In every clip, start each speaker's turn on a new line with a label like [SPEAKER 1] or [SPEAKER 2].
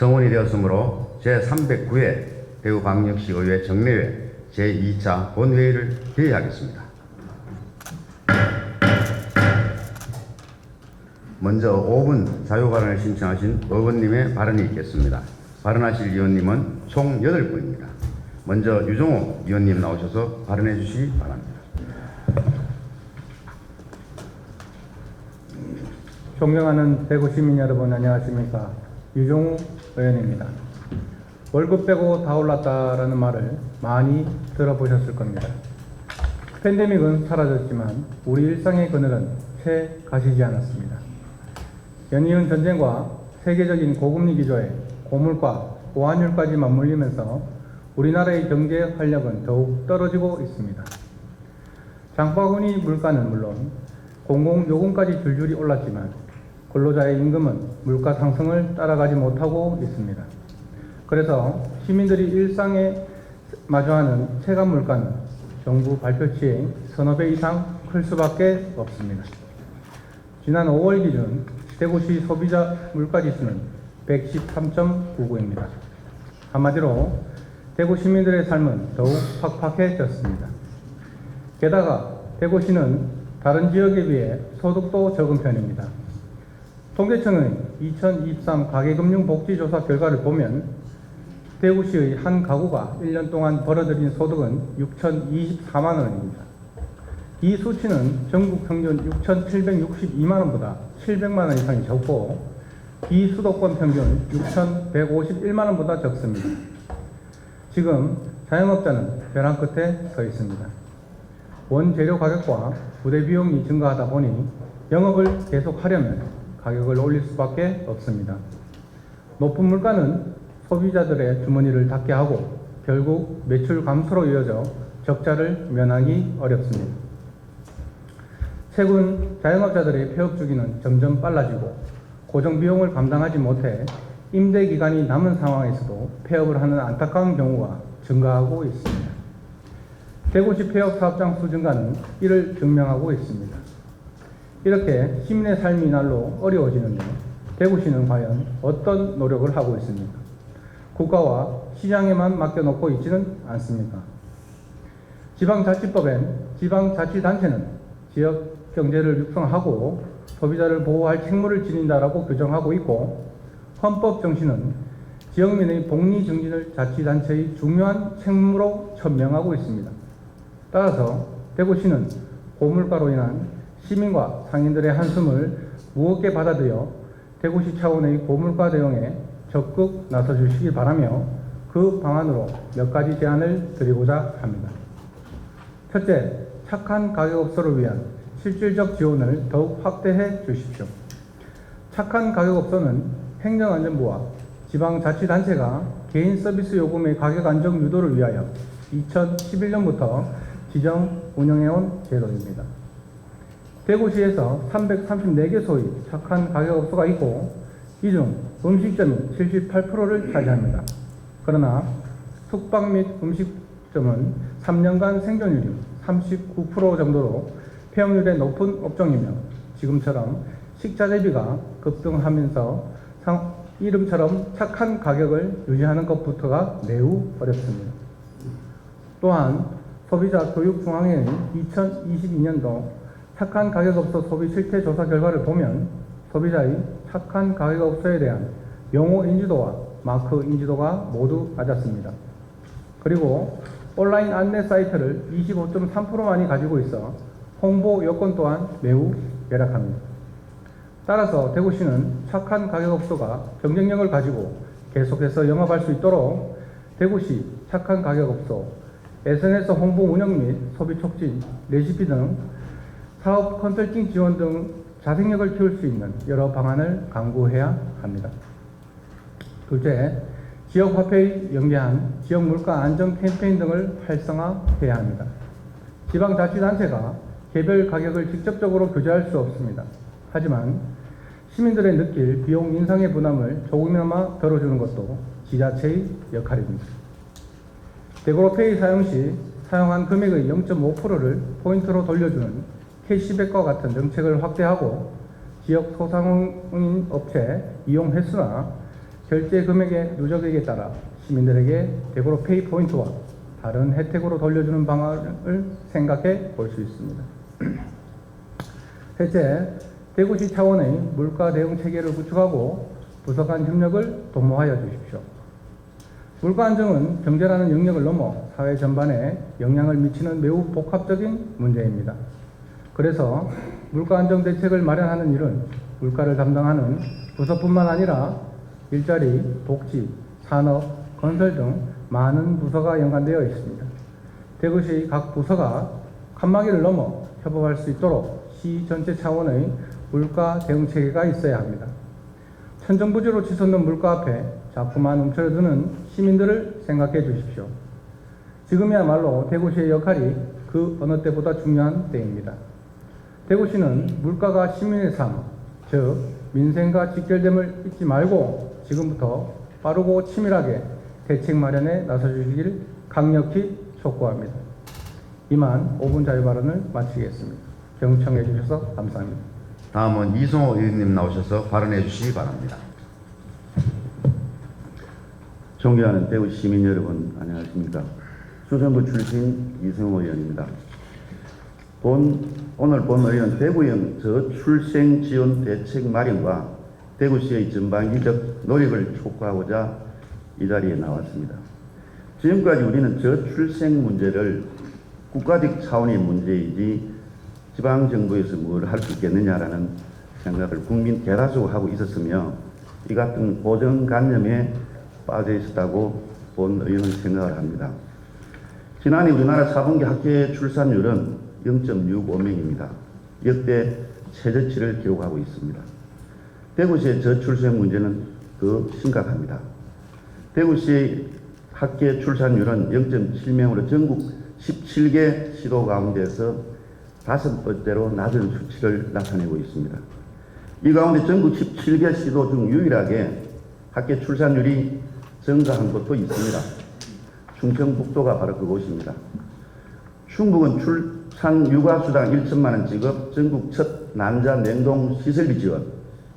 [SPEAKER 1] 성원이 되었으므로 제309회 대구광역시의회 정례회 제2차 본회의를 개의하겠습니다. 먼저 5분 자유발언을 신청하신 의원님의 발언이 있겠습니다. 발언하실 의원님은 총 8분입니다. 먼저 유종호 의원님 나오셔서 발언해 주시기 바랍니다.
[SPEAKER 2] 존경하는 대구 시민 여러분, 안녕하십니까. 유종호 의원입니다. 월급 빼고 다 올랐다라는 말을 많이 들어보셨을 겁니다. 팬데믹은 사라졌지만 우리 일상의 그늘은 채 가시지 않았습니다. 연이은 전쟁과 세계적인 고금리 기조에 고물가, 고환율까지 맞물리면서 우리나라의 경제 활력은 더욱 떨어지고 있습니다. 장바구니 물가는 물론 공공요금까지 줄줄이 올랐지만 근로자의 임금은 물가 상승을 따라가지 못하고 있습니다. 그래서 시민들이 일상에 마주하는 체감 물가는 정부 발표치의 서너 배 이상 클 수밖에 없습니다. 지난 5월 기준 대구시 소비자 물가지수는 113.99입니다. 한마디로 대구 시민들의 삶은 더욱 팍팍해졌습니다. 게다가 대구시는 다른 지역에 비해 소득도 적은 편입니다. 통계청의 2023 가계금융복지조사 결과를 보면 대구시의 한 가구가 1년 동안 벌어들인 소득은 6,024만 원입니다. 이 수치는 전국 평균 6,762만 원보다 700만 원 이상이 적고 비수도권 평균 6,151만 원보다 적습니다. 지금 자영업자는 벼랑 끝에 서 있습니다. 원재료 가격과 부대 비용이 증가하다 보니 영업을 계속하려면 가격을 올릴 수밖에 없습니다. 높은 물가는 소비자들의 주머니를 닫게 하고 결국 매출 감소로 이어져 적자를 면하기 어렵습니다. 최근 자영업자들의 폐업 주기는 점점 빨라지고 고정 비용을 감당하지 못해 임대 기간이 남은 상황에서도 폐업을 하는 안타까운 경우가 증가하고 있습니다. 대구시 폐업 사업장 수 증가는 이를 증명하고 있습니다. 이렇게 시민의 삶이 날로 어려워지는데 대구시는 과연 어떤 노력을 하고 있습니까? 국가와 시장에만 맡겨놓고 있지는 않습니까? 지방자치법엔 지방자치단체는 지역 경제를 육성하고 소비자를 보호할 책무를 지닌다라고 규정하고 있고 헌법 정신은 지역민의 복리 증진을 자치단체의 중요한 책무로 천명하고 있습니다. 따라서 대구시는 고물가로 인한 시민과 상인들의 한숨을 무겁게 받아들여 대구시 차원의 고물가 대응에 적극 나서주시기 바라며 그 방안으로 몇 가지 제안을 드리고자 합니다. 첫째, 착한 가격업소를 위한 실질적 지원을 더욱 확대해 주십시오. 착한 가격업소는 행정안전부와 지방자치단체가 개인 서비스 요금의 가격 안정 유도를 위하여 2011년부터 지정 운영해온 제도입니다. 대구시에서 334개소의 착한 가격업소가 있고 이 중 음식점이 78%를 차지합니다. 그러나 숙박 및 음식점은 3년간 생존율이 39% 정도로 폐업률의 높은 업종이며 지금처럼 식자 재비가 급등하면서 이름처럼 착한 가격을 유지하는 것부터가 매우 어렵습니다. 또한 소비자교육중앙회의 2022년도 착한 가격업소 소비 실태 조사 결과를 보면 소비자의 착한 가격업소에 대한 용어 인지도와 마크 인지도가 모두 낮았습니다. 그리고 온라인 안내 사이트를 25.3%만이 가지고 있어 홍보 여건 또한 매우 열악합니다. 따라서 대구시는 착한 가격업소가 경쟁력을 가지고 계속해서 영업할 수 있도록 대구시 착한 가격업소, SNS 홍보 운영 및 소비 촉진, 레시피 등 사업 컨설팅 지원 등 자생력을 키울 수 있는 여러 방안을 강구해야 합니다. 둘째, 지역화폐의 연계한 지역 물가 안정 캠페인 등을 활성화해야 합니다. 지방자치단체가 개별 가격을 직접적으로 규제할 수 없습니다. 하지만 시민들의 느낄 비용 인상의 부담을 조금이나마 덜어주는 것도 지자체의 역할입니다. 대구로페이 사용 시 사용한 금액의 0.5%를 포인트로 돌려주는 캐시백과 같은 정책을 확대하고 지역 소상공인 업체 이용 횟수나 결제 금액의 누적액에 따라 시민들에게 대구로 페이 포인트와 다른 혜택으로 돌려주는 방안을 생각해 볼 수 있습니다. 셋째, 대구시 차원의 물가 대응 체계를 구축하고 부서 간 협력을 도모하여 주십시오. 물가 안정은 경제라는 영역을 넘어 사회 전반에 영향을 미치는 매우 복합적인 문제입니다. 그래서 물가 안정 대책을 마련하는 일은 물가를 담당하는 부서뿐만 아니라 일자리, 복지, 산업, 건설 등 많은 부서가 연관되어 있습니다. 대구시 각 부서가 칸막이를 넘어 협업할 수 있도록 시 전체 차원의 물가 대응 체계가 있어야 합니다. 천정부지로 치솟는 물가 앞에 자꾸만 움츠러드는 시민들을 생각해 주십시오. 지금이야말로 대구시의 역할이 그 어느 때보다 중요한 때입니다. 대구시는 물가가 시민의 삶, 즉 민생과 직결됨을 잊지 말고 지금부터 빠르고 치밀하게 대책 마련에 나서주시길 강력히 촉구합니다. 이만 5분 자유발언을 마치겠습니다. 경청해 주셔서 감사합니다.
[SPEAKER 1] 다음은 이성호 의원님 나오셔서 발언해 주시기 바랍니다.
[SPEAKER 3] 존경하는 대구 시민 여러분, 안녕하십니까. 수성구 출신 이성호 의원입니다. 오늘 본 의원 대구형 저출생 지원 대책 마련과 대구시의 전반기적 노력을 촉구하고자 이 자리에 나왔습니다. 지금까지 우리는 저출생 문제를 국가적 차원의 문제이지 지방정부에서 뭘 할 수 있겠느냐라는 생각을 국민 대다수가 하고 있었으며 이 같은 고정관념에 빠져 있었다고 본 의원은 생각을 합니다. 지난해 우리나라 4분기 학계 출산율은 0.65명입니다. 역대 최저치를 기록하고 있습니다. 대구시의 저출생 문제는 더 심각합니다. 대구시의 학계 출산율은 0.7명으로 전국 17개 시도 가운데서 5번째로 낮은 수치를 나타내고 있습니다. 이 가운데 전국 17개 시도 중 유일하게 학계 출산율이 증가한 곳도 있습니다. 충청북도가 바로 그곳입니다. 충북은 출산 육아수당 1천만 원 지급, 전국 첫 난자 냉동 시설비 지원,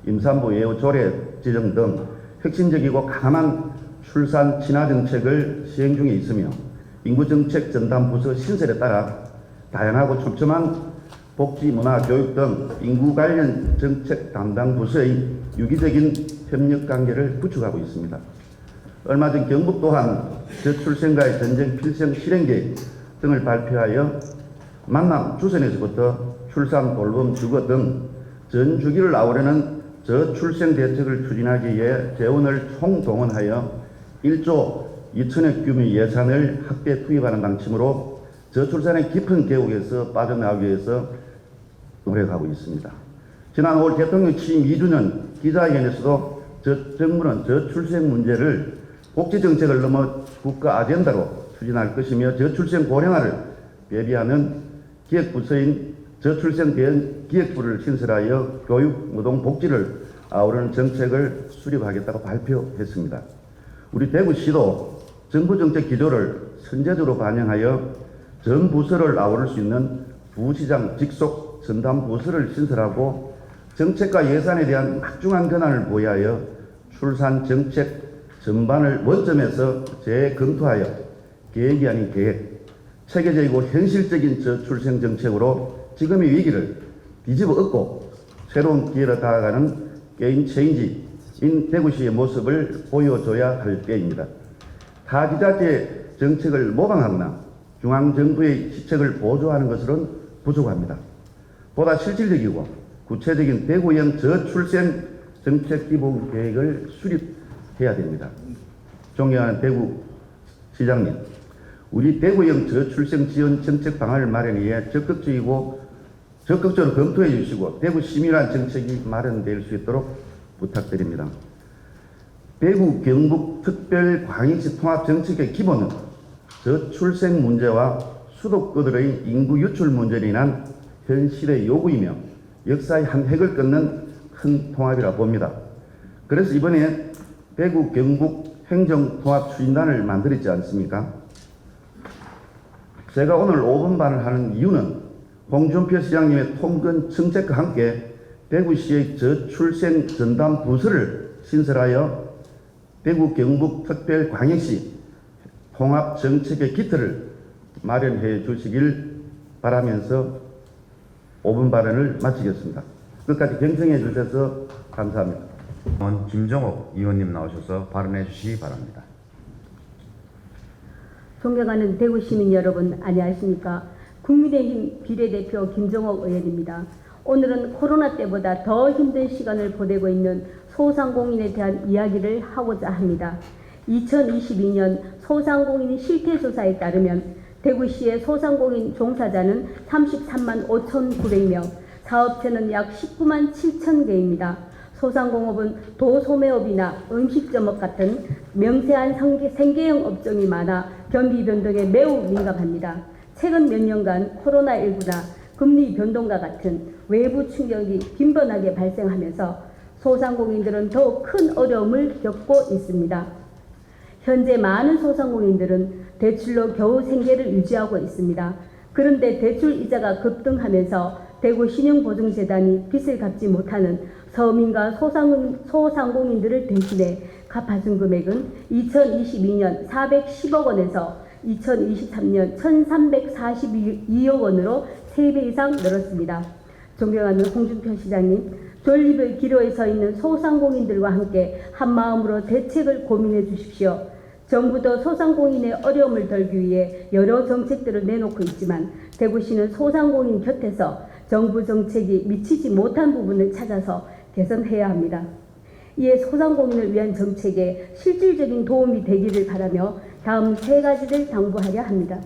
[SPEAKER 3] 임산부 예우 조례 지정 등 혁신적이고 강한 출산 친화 정책을 시행 중에 있으며 인구정책 전담 부서 신설에 따라 다양하고 촘촘한 복지, 문화, 교육 등 인구 관련 정책 담당 부서의 유기적인 협력 관계를 구축하고 있습니다. 얼마 전 경북 또한 저출생과의 전쟁 필성 실행 계획 등을 발표하여 만남 주선에서부터 출산, 돌봄, 주거 등 전 주기를 아우르는 저출생 대책을 추진하기 위해 재원을 총동원하여 1조 2천억 규모의 예산을 확대 투입하는 방침으로 저출산의 깊은 계곡에서 빠져나오기 위해서 노력하고 있습니다. 지난 5월 대통령 취임 2주년 기자회견에서도 정부는 저출생 문제를 복지정책을 넘어 국가 아젠다로 추진할 것이며 저출생 고령화를 배비하는 기획부서인 저출생 대응 기획부를 신설하여 교육, 노동, 복지를 아우르는 정책을 수립하겠다고 발표했습니다. 우리 대구시도 정부정책 기조를 선제적으로 반영하여 전 부서를 아우를 수 있는 부시장 직속 전담 부서를 신설하고 정책과 예산에 대한 막중한 권한을 보유하여 출산 정책 전반을 원점에서 재검토하여 계획이 아닌 계획, 체계적이고 현실적인 저출생 정책으로 지금의 위기를 뒤집어 엎고 새로운 기회로 다가가는 게임 체인지인 대구시의 모습을 보여줘야 할 때입니다. 타 지자체의 정책을 모방하거나 중앙정부의 시책을 보조하는 것으로는 부족합니다. 보다 실질적이고 구체적인 대구형 저출생 정책 기본 계획을 수립해야 됩니다. 존경하는 대구시장님, 우리 대구형 저출생 지원 정책 방안을 마련에 위해 적극적으로 검토해 주시고 대구 시민한 정책이 마련될 수 있도록 부탁드립니다. 대구 경북 특별 광역시 통합 정책의 기본은 저출생 문제와 수도권들의 인구 유출 문제로 인한 현실의 요구이며 역사의 한 획을 끊는 큰 통합이라 봅니다. 그래서 이번에 대구 경북 행정통합 추진단을 만들었지 않습니까? 제가 오늘 5분 반을 하는 이유는 홍준표 시장님의 통근 정책과 함께 대구시의 저출생 전담 부서를 신설하여 대구 경북 특별광역시 통합 정책의 기틀을 마련해 주시길 바라면서 5분 발언을 마치겠습니다. 끝까지 경청해 주셔서 감사합니다.
[SPEAKER 1] 김종옥 의원님 나오셔서 발언해 주시기 바랍니다.
[SPEAKER 4] 존경하는 대구 시민 여러분, 안녕하십니까? 국민의힘 비례대표 김종옥 의원입니다. 오늘은 코로나 때보다 더 힘든 시간을 보내고 있는 소상공인에 대한 이야기를 하고자 합니다. 2022년 소상공인 실태조사에 따르면 대구시의 소상공인 종사자는 33만 5,900명, 사업체는 약 19만 7천 개입니다. 소상공업은 도소매업이나 음식점업 같은 명세한 생계형 업종이 많아 경기 변동에 매우 민감합니다. 최근 몇 년간 코로나19나 금리 변동과 같은 외부 충격이 빈번하게 발생하면서 소상공인들은 더욱 큰 어려움을 겪고 있습니다. 현재 많은 소상공인들은 대출로 겨우 생계를 유지하고 있습니다. 그런데 대출 이자가 급등하면서 대구신용보증재단이 빚을 갚지 못하는 서민과 소상공인들을 대신해 갚아준 금액은 2022년 410억 원에서 2023년 1342억 원으로 3배 이상 늘었습니다. 존경하는 홍준표 시장님, 존립의 기로에 서 있는 소상공인들과 함께 한마음으로 대책을 고민해 주십시오. 정부도 소상공인의 어려움을 덜기 위해 여러 정책들을 내놓고 있지만 대구시는 소상공인 곁에서 정부 정책이 미치지 못한 부분을 찾아서 개선해야 합니다. 이에 소상공인을 위한 정책에 실질적인 도움이 되기를 바라며 다음 3가지를 당부하려 합니다.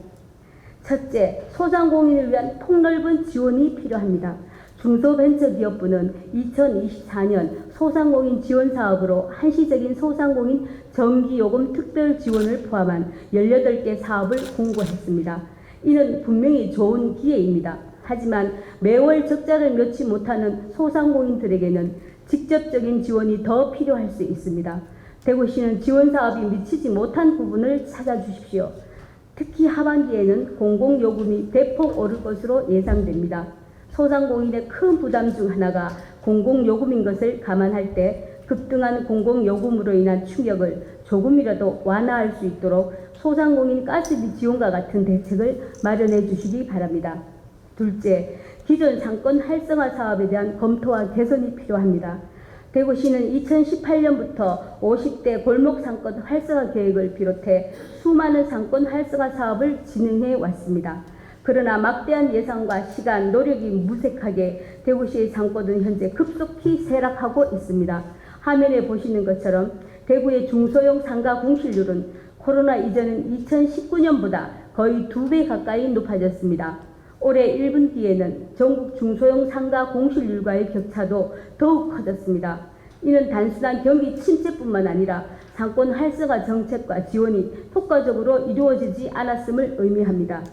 [SPEAKER 4] 첫째, 소상공인을 위한 폭넓은 지원이 필요합니다. 중소벤처기업부는 2024년 소상공인 지원 사업으로 한시적인 소상공인 전기요금 특별 지원을 포함한 18개 사업을 공고했습니다. 이는 분명히 좋은 기회입니다. 하지만 매월 적자를 면치 못하는 소상공인들에게는 직접적인 지원이 더 필요할 수 있습니다. 대구시는 지원 사업이 미치지 못한 부분을 찾아주십시오. 특히 하반기에는 공공요금이 대폭 오를 것으로 예상됩니다. 소상공인의 큰 부담 중 하나가 공공요금인 것을 감안할 때 급등한 공공요금으로 인한 충격을 조금이라도 완화할 수 있도록 소상공인 가스비 지원과 같은 대책을 마련해 주시기 바랍니다. 둘째, 기존 상권 활성화 사업에 대한 검토와 개선이 필요합니다. 대구시는 2018년부터 50대 골목 상권 활성화 계획을 비롯해 수많은 상권 활성화 사업을 진행해 왔습니다. 그러나 막대한 예산과 시간, 노력이 무색하게 대구시의 상권은 현재 급속히 쇠락하고 있습니다. 화면에 보시는 것처럼 대구의 중소형 상가 공실률은 코로나 이전인 2019년보다 거의 2배 가까이 높아졌습니다. 올해 1분기에는 전국 중소형 상가 공실률과의 격차도 더욱 커졌습니다. 이는 단순한 경기 침체뿐만 아니라 상권 활성화 정책과 지원이 효과적으로 이루어지지 않았음을 의미합니다.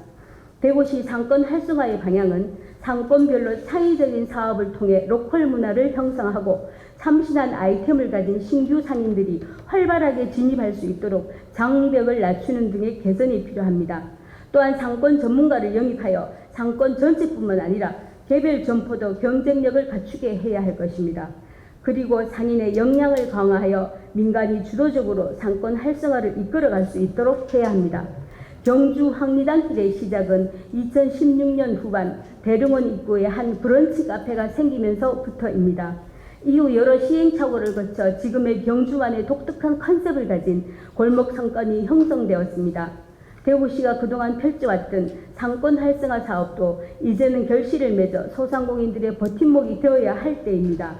[SPEAKER 4] 대구시 상권 활성화의 방향은 상권별로 창의적인 사업을 통해 로컬 문화를 형성하고 참신한 아이템을 가진 신규 상인들이 활발하게 진입할 수 있도록 장벽을 낮추는 등의 개선이 필요합니다. 또한 상권 전문가를 영입하여 상권 전체뿐만 아니라 개별 점포도 경쟁력을 갖추게 해야 할 것입니다. 그리고 상인의 역량을 강화하여 민간이 주도적으로 상권 활성화를 이끌어갈 수 있도록 해야 합니다. 경주 황리단길의 시작은 2016년 후반 대릉원 입구에 한 브런치 카페가 생기면서부터입니다. 이후 여러 시행착오를 거쳐 지금의 경주만의 독특한 컨셉을 가진 골목 상권이 형성되었습니다. 대구시가 그동안 펼쳐왔던 상권 활성화 사업도 이제는 결실을 맺어 소상공인들의 버팀목이 되어야 할 때입니다.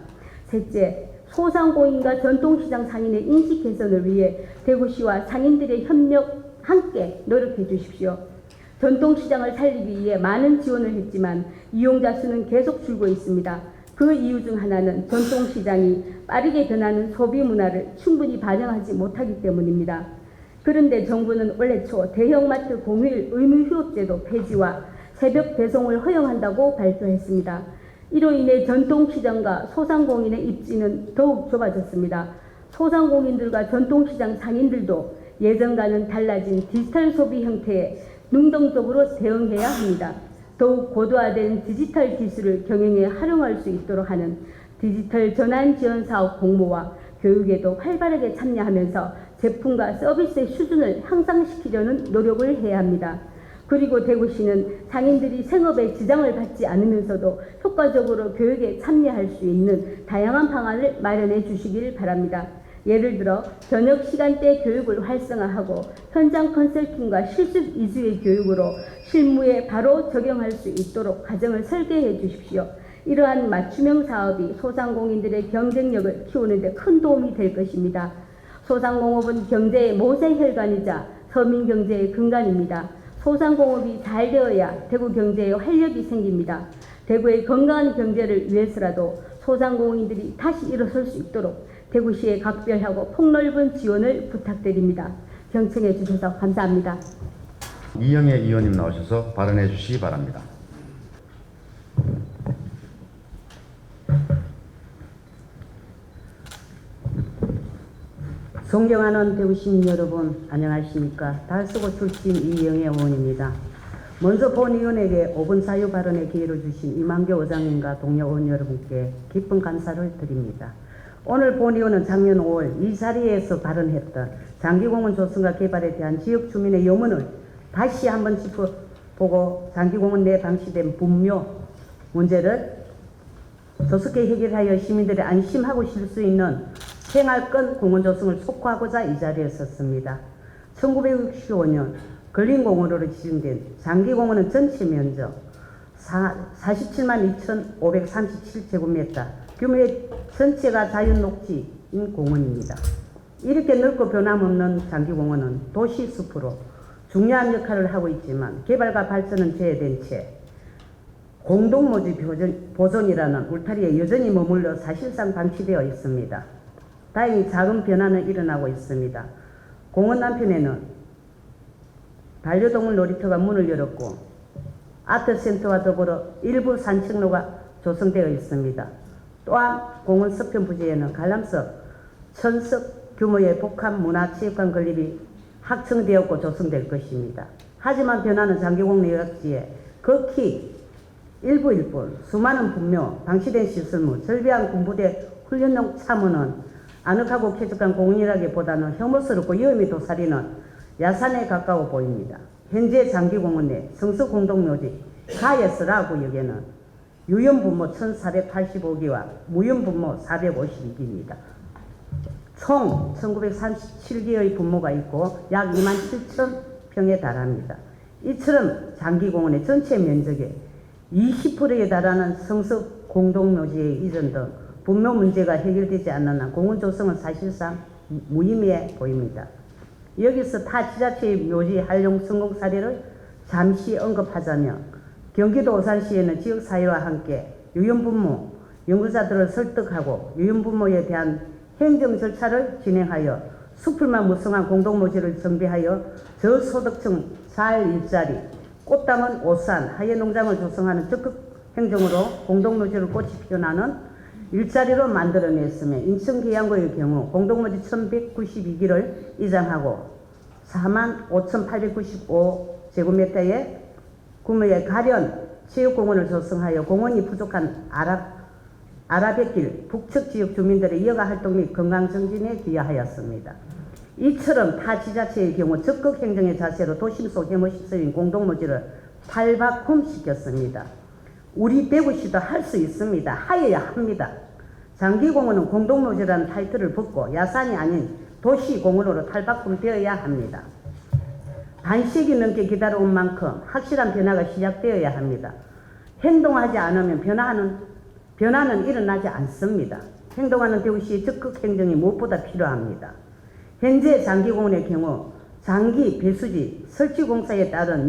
[SPEAKER 4] 셋째, 소상공인과 전통시장 상인의 인식 개선을 위해 대구시와 상인들의 협력 함께 노력해 주십시오. 전통시장을 살리기 위해 많은 지원을 했지만 이용자 수는 계속 줄고 있습니다. 그 이유 중 하나는 전통시장이 빠르게 변하는 소비 문화를 충분히 반영하지 못하기 때문입니다. 그런데 정부는 올해 초 대형마트 공휴일 의무휴업제도 폐지와 새벽 배송을 허용한다고 발표했습니다. 이로 인해 전통시장과 소상공인의 입지는 더욱 좁아졌습니다. 소상공인들과 전통시장 상인들도 예전과는 달라진 디지털 소비 형태에 능동적으로 대응해야 합니다. 더욱 고도화된 디지털 기술을 경영에 활용할 수 있도록 하는 디지털 전환 지원 사업 공모와 교육에도 활발하게 참여하면서 제품과 서비스의 수준을 향상시키려는 노력을 해야 합니다. 그리고 대구시는 상인들이 생업에 지장을 받지 않으면서도 효과적으로 교육에 참여할 수 있는 다양한 방안을 마련해 주시길 바랍니다. 예를 들어 저녁 시간대 교육을 활성화하고 현장 컨설팅과 실습 위주의 교육으로 실무에 바로 적용할 수 있도록 과정을 설계해 주십시오. 이러한 맞춤형 사업이 소상공인들의 경쟁력을 키우는 데 큰 도움이 될 것입니다. 소상공업은 경제의 모세혈관이자 서민 경제의 근간입니다. 소상공업이 잘 되어야 대구 경제에 활력이 생깁니다. 대구의 건강한 경제를 위해서라도 소상공인들이 다시 일어설 수 있도록 대구시에 각별하고 폭넓은 지원을 부탁드립니다. 경청해 주셔서 감사합니다.
[SPEAKER 1] 이영애 의원님 나오셔서 발언해 주시기 바랍니다.
[SPEAKER 5] 존경하는 대구 시민 여러분, 안녕하십니까. 달서구 출신 이영애 의원입니다. 먼저 본의원에게 5분 자유 발언의 기회를 주신 이만교 의장님과 동료 의원 여러분께 깊은 감사를 드립니다. 오늘 본의원은 작년 5월 이 자리에서 발언했던 장기공원 조성과 개발에 대한 지역 주민의 염원을 다시 한번 짚어보고 장기공원 내 방치된 분묘 문제를 조속히 해결하여 시민들이 안심하고 쉴 수 있는 생활권 공원 조성을 촉구하고자 이 자리에 섰습니다. 1965년 근린공원으로 지정된 장기공원은 전체 면적 47만 2,537제곱미터, 규모의 전체가 자연녹지인 공원입니다. 이렇게 넓고 변함없는 장기공원은 도시숲으로 중요한 역할을 하고 있지만 개발과 발전은 제외된 채 공동묘지 보존이라는 울타리에 여전히 머물러 사실상 방치되어 있습니다. 다행히 작은 변화는 일어나고 있습니다. 공원 남편에는 반려동물 놀이터가 문을 열었고 아트센터와 더불어 일부 산책로가 조성되어 있습니다. 또한 공원 서편 부지에는 관람석, 천석 규모의 복합문화체육관 건립이 확정되었고 조성될 것입니다. 하지만 변화는 장기공원 내역지에 극히 일부일 뿐 수많은 분묘, 방치된 시설물, 절비한 군부대 훈련용 참호는 아늑하고 쾌적한 공원이라기보다는 혐오스럽고 위험이 도사리는 야산에 가까워 보입니다. 현재 장기공원 내 성서공동묘지 가예스라 구역에는 유연분모 1485기와 무연분모 452기입니다. 총 1937기의 분모가 있고 약 27,000평에 달합니다. 이처럼 장기공원의 전체 면적의 20%에 달하는 성서공동묘지의 이전 등 분묘 문제가 해결되지 않는 한 공원 조성은 사실상 무의미해 보입니다. 여기서 타 지자체의 묘지 활용 성공 사례를 잠시 언급하자면 경기도 오산시에는 지역사회와 함께 유연분모 연구자들을 설득하고 유연분모에 대한 행정 절차를 진행하여 숲을만 무성한 공동묘지를 정비하여 저소득층 잘 일자리, 꽃 담은 오산, 하예농장을 조성하는 적극 행정으로 공동묘지를 꽃이 피어나는 일자리로 만들어냈으며 인천 계양구의 경우 공동묘지 1192기를 이장하고 45,895제곱미터의 규모의 가련 체육공원을 조성하여 공원이 부족한 아라뱃길 북측 지역 주민들의 여가 활동 및 건강정진에 기여하였습니다. 이처럼 타 지자체의 경우 적극 행정의 자세로 도심 속 혐오시설인 공동묘지를 탈바꿈시켰습니다. 우리 대구시도 할 수 있습니다. 하여야 합니다. 장기공원은 공동묘지라는 타이틀을 벗고 야산이 아닌 도시공원으로 탈바꿈되어야 합니다. 반세기 넘게 기다려온 만큼 확실한 변화가 시작되어야 합니다. 행동하지 않으면 변화는 일어나지 않습니다. 행동하는 대구시의 적극 행정이 무엇보다 필요합니다. 현재 장기공원의 경우 장기 배수지 설치 공사에 따른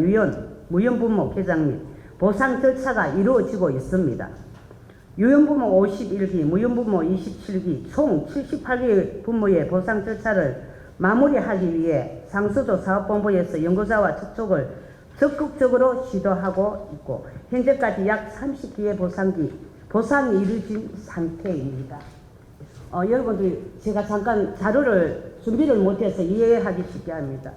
[SPEAKER 5] 무연분모 개장 및 보상 절차가 이루어지고 있습니다. 유연분모 51기, 무연분모 27기, 총 78기의 분모의 보상 절차를 마무리하기 위해 상수도 사업본부에서 연구자와 접촉을 적극적으로 시도하고 있고 현재까지 약 30기의 보상이 이루어진 상태입니다. 여러분들 제가 잠깐 자료를 준비를 못해서 이해하기 쉽게 합니다.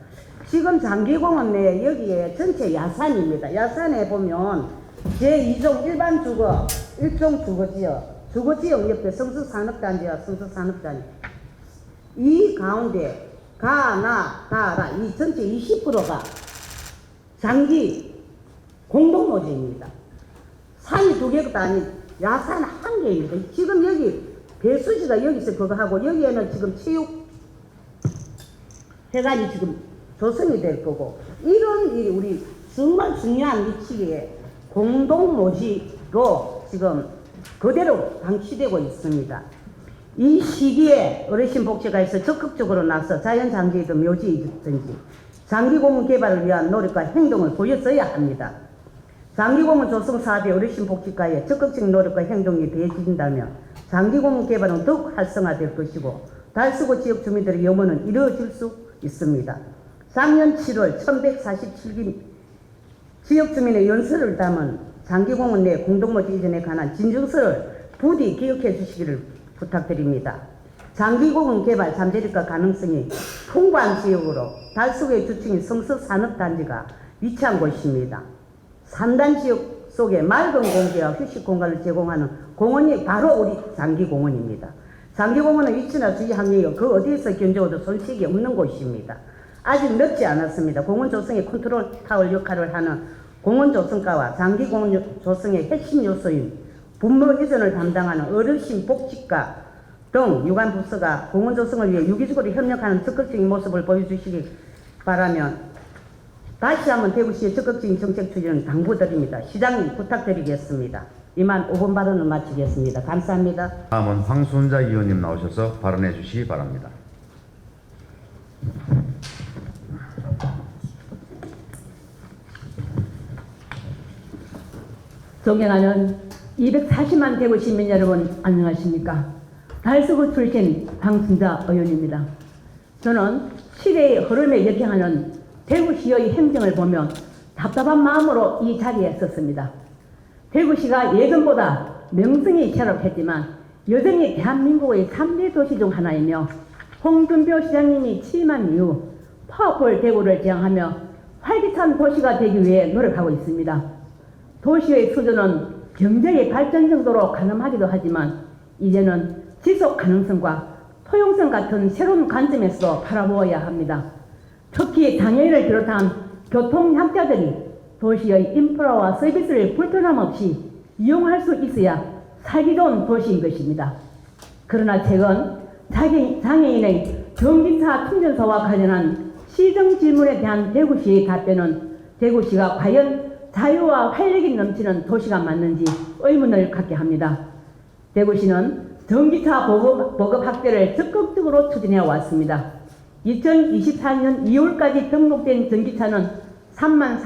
[SPEAKER 5] 지금 장기공원 내 여기에 전체 야산입니다. 야산에 보면 제2종 일반 주거, 1종 주거지역, 주거지역 옆에 성수산업단지와 성수산업단지 이 가운데 가나 다라 이 전체 20%가 장기 공동모지입니다. 산이 두 개도 아닌 야산 한 개입니다. 지금 여기 배수지가 여기서 그거 하고 여기에는 지금 체육 회관이 지금 조성이 될 거고 이런 이 우리 정말 중요한 위치에 공동모지로 지금 그대로 방치되고 있습니다. 이 시기에 어르신복지관에서 적극적으로 나서 자연장지이든 묘지이든지 장기공원 개발을 위한 노력과 행동을 보였어야 합니다. 장기공원 조성 사업에 어르신복지과의 적극적인 노력과 행동이 더해진다면 장기공원 개발은 더욱 활성화될 것이고 달서구 지역 주민들의 염원은 이루어질 수 있습니다. 작년 7월 1147기 지역 주민의 연설을 담은 장기공원 내 공동모지 이전에 관한 진정서를 부디 기억해 주시기를 부탁드립니다. 장기공원 개발 잠재력과 가능성이 풍부한 지역으로 달서구의 주층인 성서산업단지가 위치한 곳입니다. 산단 지역 속에 맑은 공기와 휴식 공간을 제공하는 공원이 바로 우리 장기공원입니다. 장기공원은 위치나 주위 환경이 그 어디에서 견적어도 손색이 없는 곳입니다. 아직 늦지 않았습니다. 공원 조성의 컨트롤 타워 역할을 하는 공원 조성과와 장기공원 조성의 핵심 요소인 분무 이전을 담당하는 어르신 복지과 등 유관 부서가 공원 조성을 위해 유기적으로 협력하는 적극적인 모습을 보여주시기 바라면 다시 한번 대구시의 적극적인 정책 추진을 당부드립니다. 시장님 부탁드리겠습니다. 이만 5분 발언을 마치겠습니다. 감사합니다.
[SPEAKER 1] 다음은 황순자 의원님 나오셔서 발언해 주시기 바랍니다.
[SPEAKER 6] 존경하는 240만 대구 시민 여러분 안녕하십니까? 달서구 출신 황순자 의원입니다. 저는 시대의 흐름에 역행하는 대구시의 행정을 보며 답답한 마음으로 이 자리에 섰습니다. 대구시가 예전보다 명성이 새롭했지만 여전히 대한민국의 3대 도시 중 하나이며 홍준표 시장님이 취임한 이후 파워풀 대구를 지향하며 활기찬 도시가 되기 위해 노력하고 있습니다. 도시의 수준은 경제의 발전 정도로 가늠하기도 하지만 이제는 지속 가능성과 포용성 같은 새로운 관점에서 바라보아야 합니다. 특히 장애인을 비롯한 교통약자들이 도시의 인프라와 서비스를 불편함 없이 이용할 수 있어야 살기 좋은 도시인 것입니다. 그러나 최근 장애인의 전기차 충전소와 관련한 시정 질문에 대한 대구시의 답변은 대구시가 과연 자유와 활력이 넘치는 도시가 맞는지 의문을 갖게 합니다. 대구시는 전기차 보급 확대를 적극적으로 추진해 왔습니다. 2024년 2월까지 등록된 전기차는 304만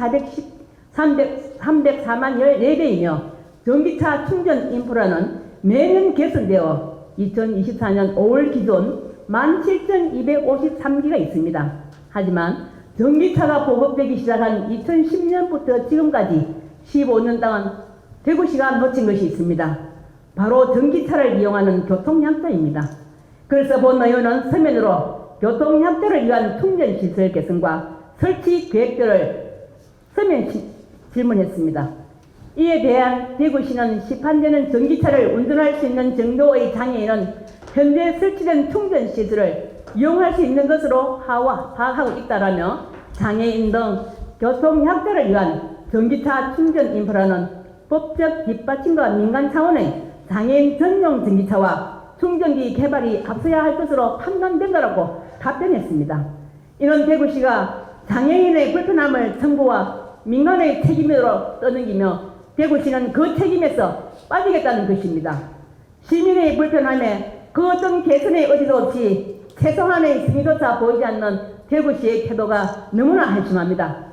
[SPEAKER 6] 14배이며 전기차 충전 인프라는 매년 개선되어 2024년 5월 기준 17,253기가 있습니다. 하지만 전기차가 보급되기 시작한 2010년부터 지금까지 15년 동안 대구시가 놓친 것이 있습니다. 바로 전기차를 이용하는 교통약자입니다. 그래서 본 의원은 서면으로 교통약자를 위한 충전시설 개선과 설치 계획들을 서면 질문했습니다. 이에 대한 대구시는 시판되는 전기차를 운전할 수 있는 정도의 장애인은 현재 설치된 충전시설을 이용할 수 있는 것으로 파악하고 있다라며 장애인 등 교통약자를 위한 전기차 충전 인프라는 법적 뒷받침과 민간 차원의 장애인 전용 전기차와 충전기 개발이 앞서야 할 것으로 판단된다라고 답변했습니다. 이는 대구시가 장애인의 불편함을 정부와 민간의 책임으로 떠넘기며 대구시는 그 책임에서 빠지겠다는 것입니다. 시민의 불편함에 그 어떤 개선의 의지도 없이 최소한의 승인조차 보이지 않는 대구시의 태도가 너무나 한심합니다.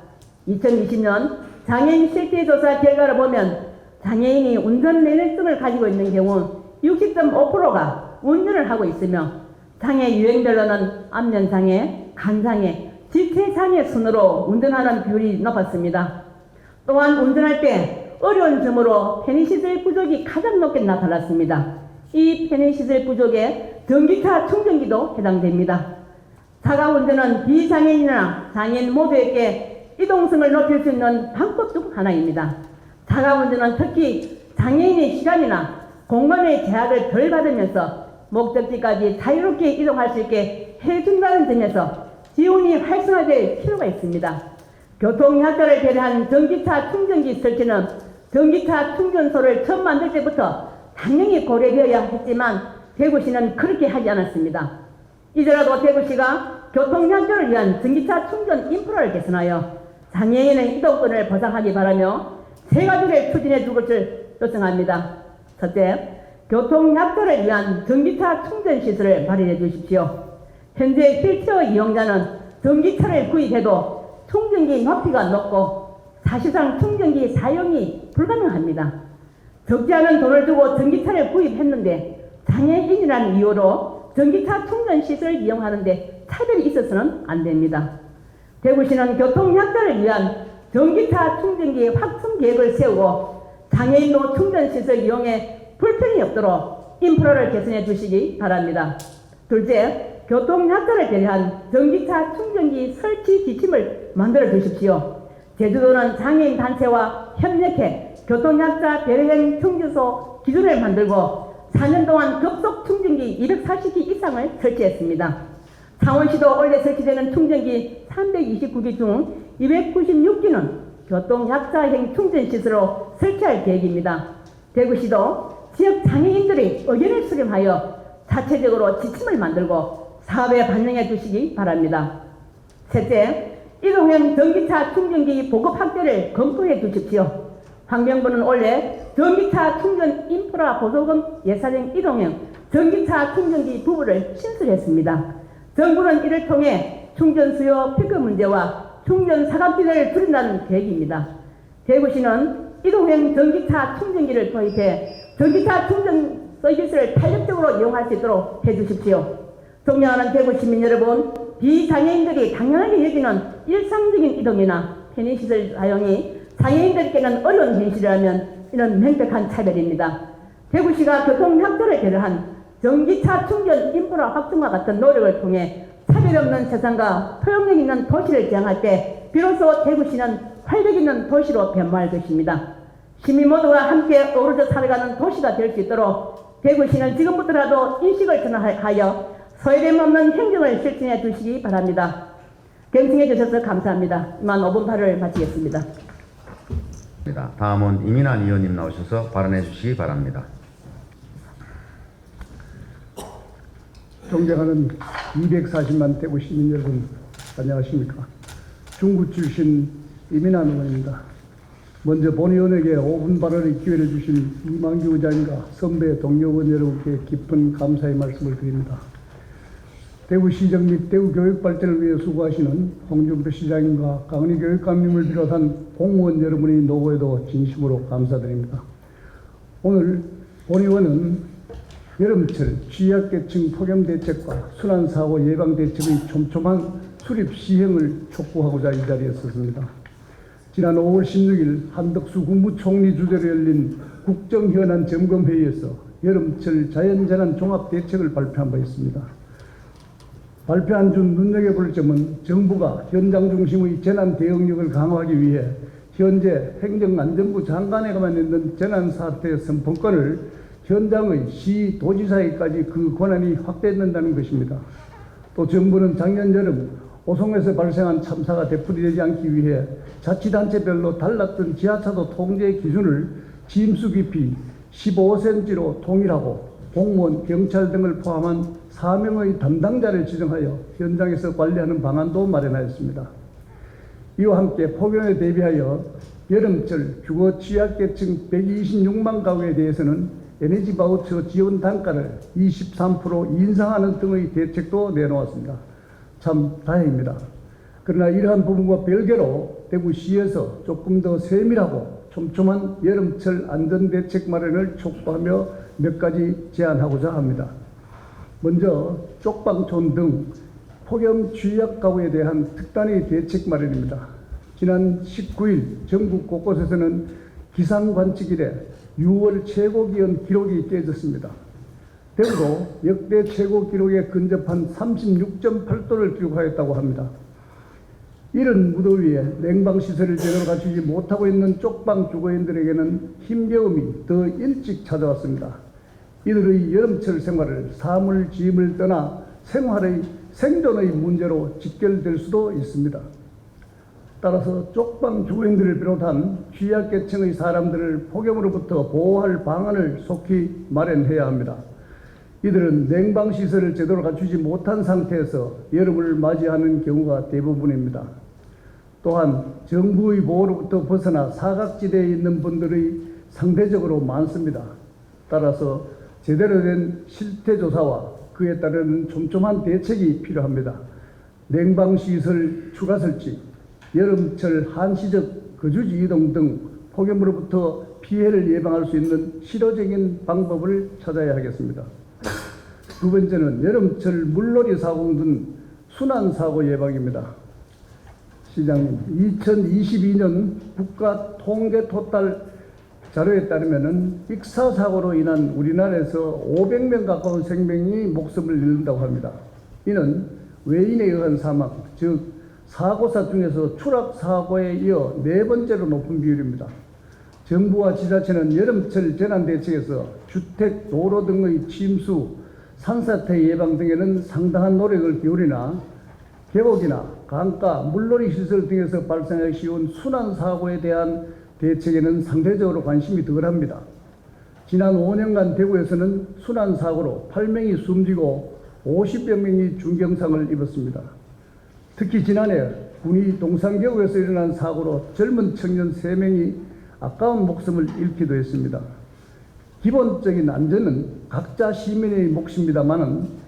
[SPEAKER 6] 2020년 장애인 실태조사 결과를 보면 장애인이 운전 면허증을 가지고 있는 경우 60.5%가 운전을 하고 있으며 장애 유형별로는 안면장애, 간장애, 지체장애 순으로 운전하는 비율이 높았습니다. 또한 운전할 때 어려운 점으로 편의시설 부족이 가장 높게 나타났습니다. 이 편의시설 부족에 전기차 충전기도 해당됩니다. 자가운전은 비장애인이나 장애인 모두에게 이동성을 높일 수 있는 방법 중 하나입니다. 자가운전은 특히 장애인의 시간이나 공간의 제약을 덜 받으면서 목적지까지 자유롭게 이동할 수 있게 해준다는 점에서 지원이 활성화될 필요가 있습니다. 교통약자를 배려한 전기차 충전기 설치는 전기차 충전소를 처음 만들 때부터 당연히 고려되어야 했지만 대구시는 그렇게 하지 않았습니다. 이제라도 대구시가 교통약자를 위한 전기차 충전 인프라를 개선하여 장애인의 이동권을 보장하기 바라며 세 가지를 추진해 줄 것을 요청합니다. 첫째, 교통약자를 위한 전기차 충전 시설을 마련해 주십시오. 현재 휠체어 이용자는 전기차를 구입해도 충전기 높이가 높고 사실상 충전기 사용이 불가능합니다. 적지 않은 돈을 주고 전기차를 구입했는데 장애인이라는 이유로 전기차 충전 시설을 이용하는데 차별이 있어서는 안 됩니다. 대구시는 교통약자를 위한 전기차 충전기 확충 계획을 세우고 장애인도 충전 시설 이용에 불편이 없도록 인프라를 개선해 주시기 바랍니다. 둘째, 교통약자를 배려한 전기차 충전기 설치 지침을 만들어 주십시오. 제주도는 장애인 단체와 협력해 교통약자 배려형 충전소 기준을 만들고 4년 동안 급속 충전기 240기 이상을 설치했습니다. 창원시도 올해 설치되는 충전기 329기 중 296기는 교통약자형 충전시설로 설치할 계획입니다. 대구시도 지역 장애인들의 의견을 수렴하여 자체적으로 지침을 만들고 사업에 반영해 주시기 바랍니다. 셋째, 이동형 전기차 충전기 보급 확대를 검토해 주십시오. 환경부는 올해 전기차 충전 인프라 보조금 예산형 이동형 전기차 충전기 부분을 신설했습니다. 정부는 이를 통해 충전 수요 피크 문제와 충전 사각지대를 줄인다는 계획입니다. 대구시는 이동형 전기차 충전기를 도입해 전기차 충전 서비스를 탄력적으로 이용할 수 있도록 해주십시오. 존경하는 대구 시민 여러분, 비장애인들이 당연하게 여기는 일상적인 이동이나 편의시설 사용이 장애인들께는 어려운 현실이라면 이는 명백한 차별입니다. 대구시가 교통약자를 배려한 전기차 충전 인프라 확충과 같은 노력을 통해 차별 없는 세상과 포용력 있는 도시를 지향할 때 비로소 대구시는 활력 있는 도시로 변모할 것입니다. 시민 모두가 함께 어우러져 살아가는 도시가 될 수 있도록 대구시는 지금부터라도 인식을 전환하여 소외됨 없는 행정을 실천해 주시기 바랍니다. 경청해 주셔서 감사합니다. 이만 5분 발언을 마치겠습니다.
[SPEAKER 1] 다음은 이민환 의원님 나오셔서 발언해 주시기 바랍니다.
[SPEAKER 7] 존경하는 240만 대구 시민 여러분, 안녕하십니까. 중구 출신 이민환 의원입니다. 먼저 본 의원에게 5분 발언의 기회를 주신 이만규 의장님과 선배 동료 의원 여러분께 깊은 감사의 말씀을 드립니다. 대구시정 및 대구 교육 발전을 위해 수고하시는 홍준표 시장님과 강은희 교육감님을 비롯한 공무원 여러분의 노고에도 진심으로 감사드립니다. 오늘 본 의원은 여름철 취약계층 폭염대책과 순환사고 예방대책의 촘촘한 수립 시행을 촉구하고자 이 자리에 섰습니다. 지난 5월 16일 한덕수 국무총리 주재로 열린 국정현안 점검회의에서 여름철 자연재난 종합대책을 발표한 바 있습니다. 발표한 중 눈여겨볼 점은 정부가 현장 중심의 재난 대응력을 강화하기 위해 현재 행정안전부 장관에게만 있는 재난사태 선포권을 현장의 시, 도지사에까지 그 권한이 확대된다는 것입니다. 또 정부는 작년 여름 오송에서 발생한 참사가 되풀이되지 않기 위해 자치단체별로 달랐던 지하차도 통제 기준을 침수 깊이 15cm로 통일하고 공무원, 경찰 등을 포함한 4명의 담당자를 지정하여 현장에서 관리하는 방안도 마련하였습니다. 이와 함께 폭염에 대비하여 여름철 주거 취약계층 126만 가구에 대해서는 에너지 바우처 지원 단가를 23% 인상하는 등의 대책도 내놓았습니다. 참 다행입니다. 그러나 이러한 부분과 별개로 대구시에서 조금 더 세밀하고 촘촘한 여름철 안전대책 마련을 촉구하며 몇 가지 제안하고자 합니다. 먼저 쪽방촌 등 폭염 취약 가구에 대한 특단의 대책 마련입니다. 지난 19일 전국 곳곳에서는 기상관측 이래 6월 최고기온 기록이 깨졌습니다. 대구도 역대 최고 기록에 근접한 36.8도를 기록하였다고 합니다. 이런 무더위에 냉방시설을 제대로 갖추지 못하고 있는 쪽방 주거인들에게는 힘겨움이 더 일찍 찾아왔습니다. 이들의 여름철 생활을 사물 짐을 떠나 생활의 생존의 문제로 직결될 수도 있습니다. 따라서 쪽방 주거인들을 비롯한 취약계층의 사람들을 폭염으로부터 보호할 방안을 속히 마련해야 합니다. 이들은 냉방시설을 제대로 갖추지 못한 상태에서 여름을 맞이하는 경우가 대부분입니다. 또한 정부의 보호로부터 벗어나 사각지대에 있는 분들이 상대적으로 많습니다. 따라서 제대로 된 실태조사와 그에 따르는 촘촘한 대책이 필요합니다. 냉방시설 추가 설치, 여름철 한시적 거주지 이동 등 폭염으로부터 피해를 예방할 수 있는 실효적인 방법을 찾아야 하겠습니다. 두 번째는 여름철 물놀이 사고 등 순환사고 예방입니다. 시장님, 2022년 국가통계토탈 자료에 따르면 익사사고로 인한 우리나라에서 500명 가까운 생명이 목숨을 잃는다고 합니다. 이는 외인에 의한 사망, 즉 사고사 중에서 추락사고에 이어 네 번째로 높은 비율입니다. 정부와 지자체는 여름철 재난대책에서 주택, 도로 등의 침수, 산사태 예방 등에는 상당한 노력을 기울이나 계곡이나 강가, 물놀이 시설 등에서 발생하기 쉬운 순환사고에 대한 대책에는 상대적으로 관심이 덜합니다. 지난 5년간 대구에서는 순환사고로 8명이 숨지고 50여 명이 중경상을 입었습니다. 특히 지난해 군위 동산계곡에서 일어난 사고로 젊은 청년 3명이 아까운 목숨을 잃기도 했습니다. 기본적인 안전은 각자 시민의 몫입니다마는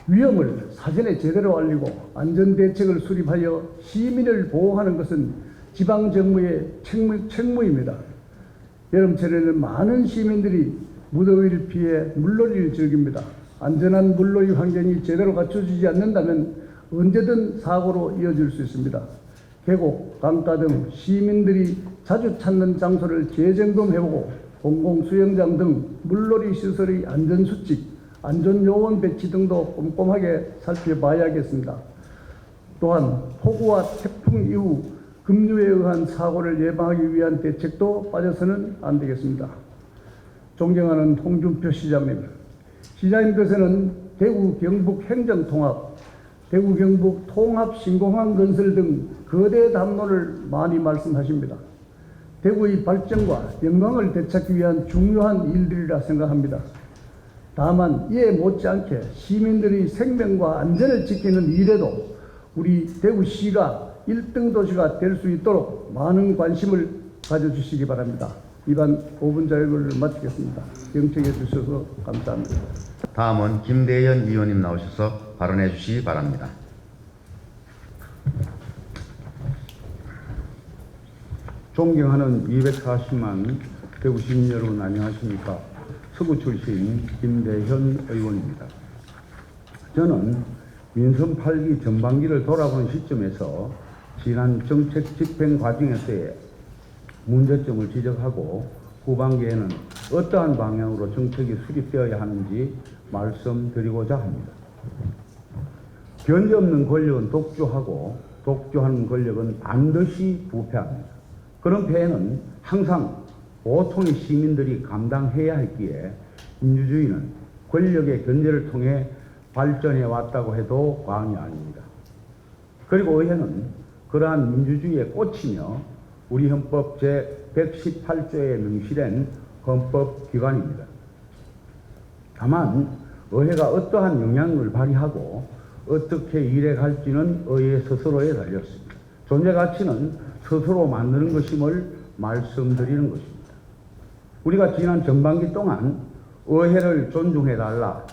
[SPEAKER 7] 위험을 사전에 제대로 알리고 안전대책을 수립하여 시민을 보호하는 것은 지방정부의 책무입니다. 여름철에는 많은 시민들이 무더위를 피해 물놀이를 즐깁니다. 안전한 물놀이 환경이 제대로 갖춰지지 않는다면 언제든 사고로 이어질 수 있습니다. 계곡, 강가 등 시민들이 자주 찾는 장소를 재점검해보고 공공수영장 등 물놀이 시설의 안전수칙, 안전요원 배치 등도 꼼꼼하게 살펴봐야겠습니다. 또한 폭우와 태풍 이후 급류에 의한 사고를 예방하기 위한 대책도 빠져서는 안 되겠습니다. 존경하는 홍준표 시장님, 시장님께서는 대구 경북 행정통합, 대구 경북 통합 신공항 건설 등 거대 담론을 많이 말씀하십니다. 대구의 발전과 영광을 되찾기 위한 중요한 일들이라 생각합니다. 다만 이에 못지않게 시민들의 생명과 안전을 지키는 일에도 우리 대구시가 1등 도시가 될 수 있도록 많은 관심을 가져주시기 바랍니다. 이번 5분 자료를 마치겠습니다. 경청해 주셔서 감사합니다.
[SPEAKER 1] 다음은 김대현 의원님 나오셔서 발언해 주시기 바랍니다.
[SPEAKER 8] 존경하는 240만 대구 시민 여러분 안녕하십니까? 서구 출신 김대현 의원입니다. 저는 민선 8기 전반기를 돌아보는 시점에서 지난 정책 집행 과정에서의 문제점을 지적하고 후반기에는 어떠한 방향으로 정책이 수립되어야 하는지 말씀드리고자 합니다. 견제 없는 권력은 독주하고 독주하는 권력은 반드시 부패합니다. 그런 폐해는 항상 보통의 시민들이 감당해야 했기에 민주주의는 권력의 견제를 통해 발전해 왔다고 해도 과언이 아닙니다. 그리고 의회는 그러한 민주주의에 꽂히며 우리 헌법 제118조에 명시된 헌법기관입니다. 다만 의회가 어떠한 영향을 발휘하고 어떻게 일해갈지는 의회 스스로에 달렸습니다. 존재 가치는 스스로 만드는 것임을 말씀드리는 것입니다. 우리가 지난 전반기 동안 의회를 존중해달라,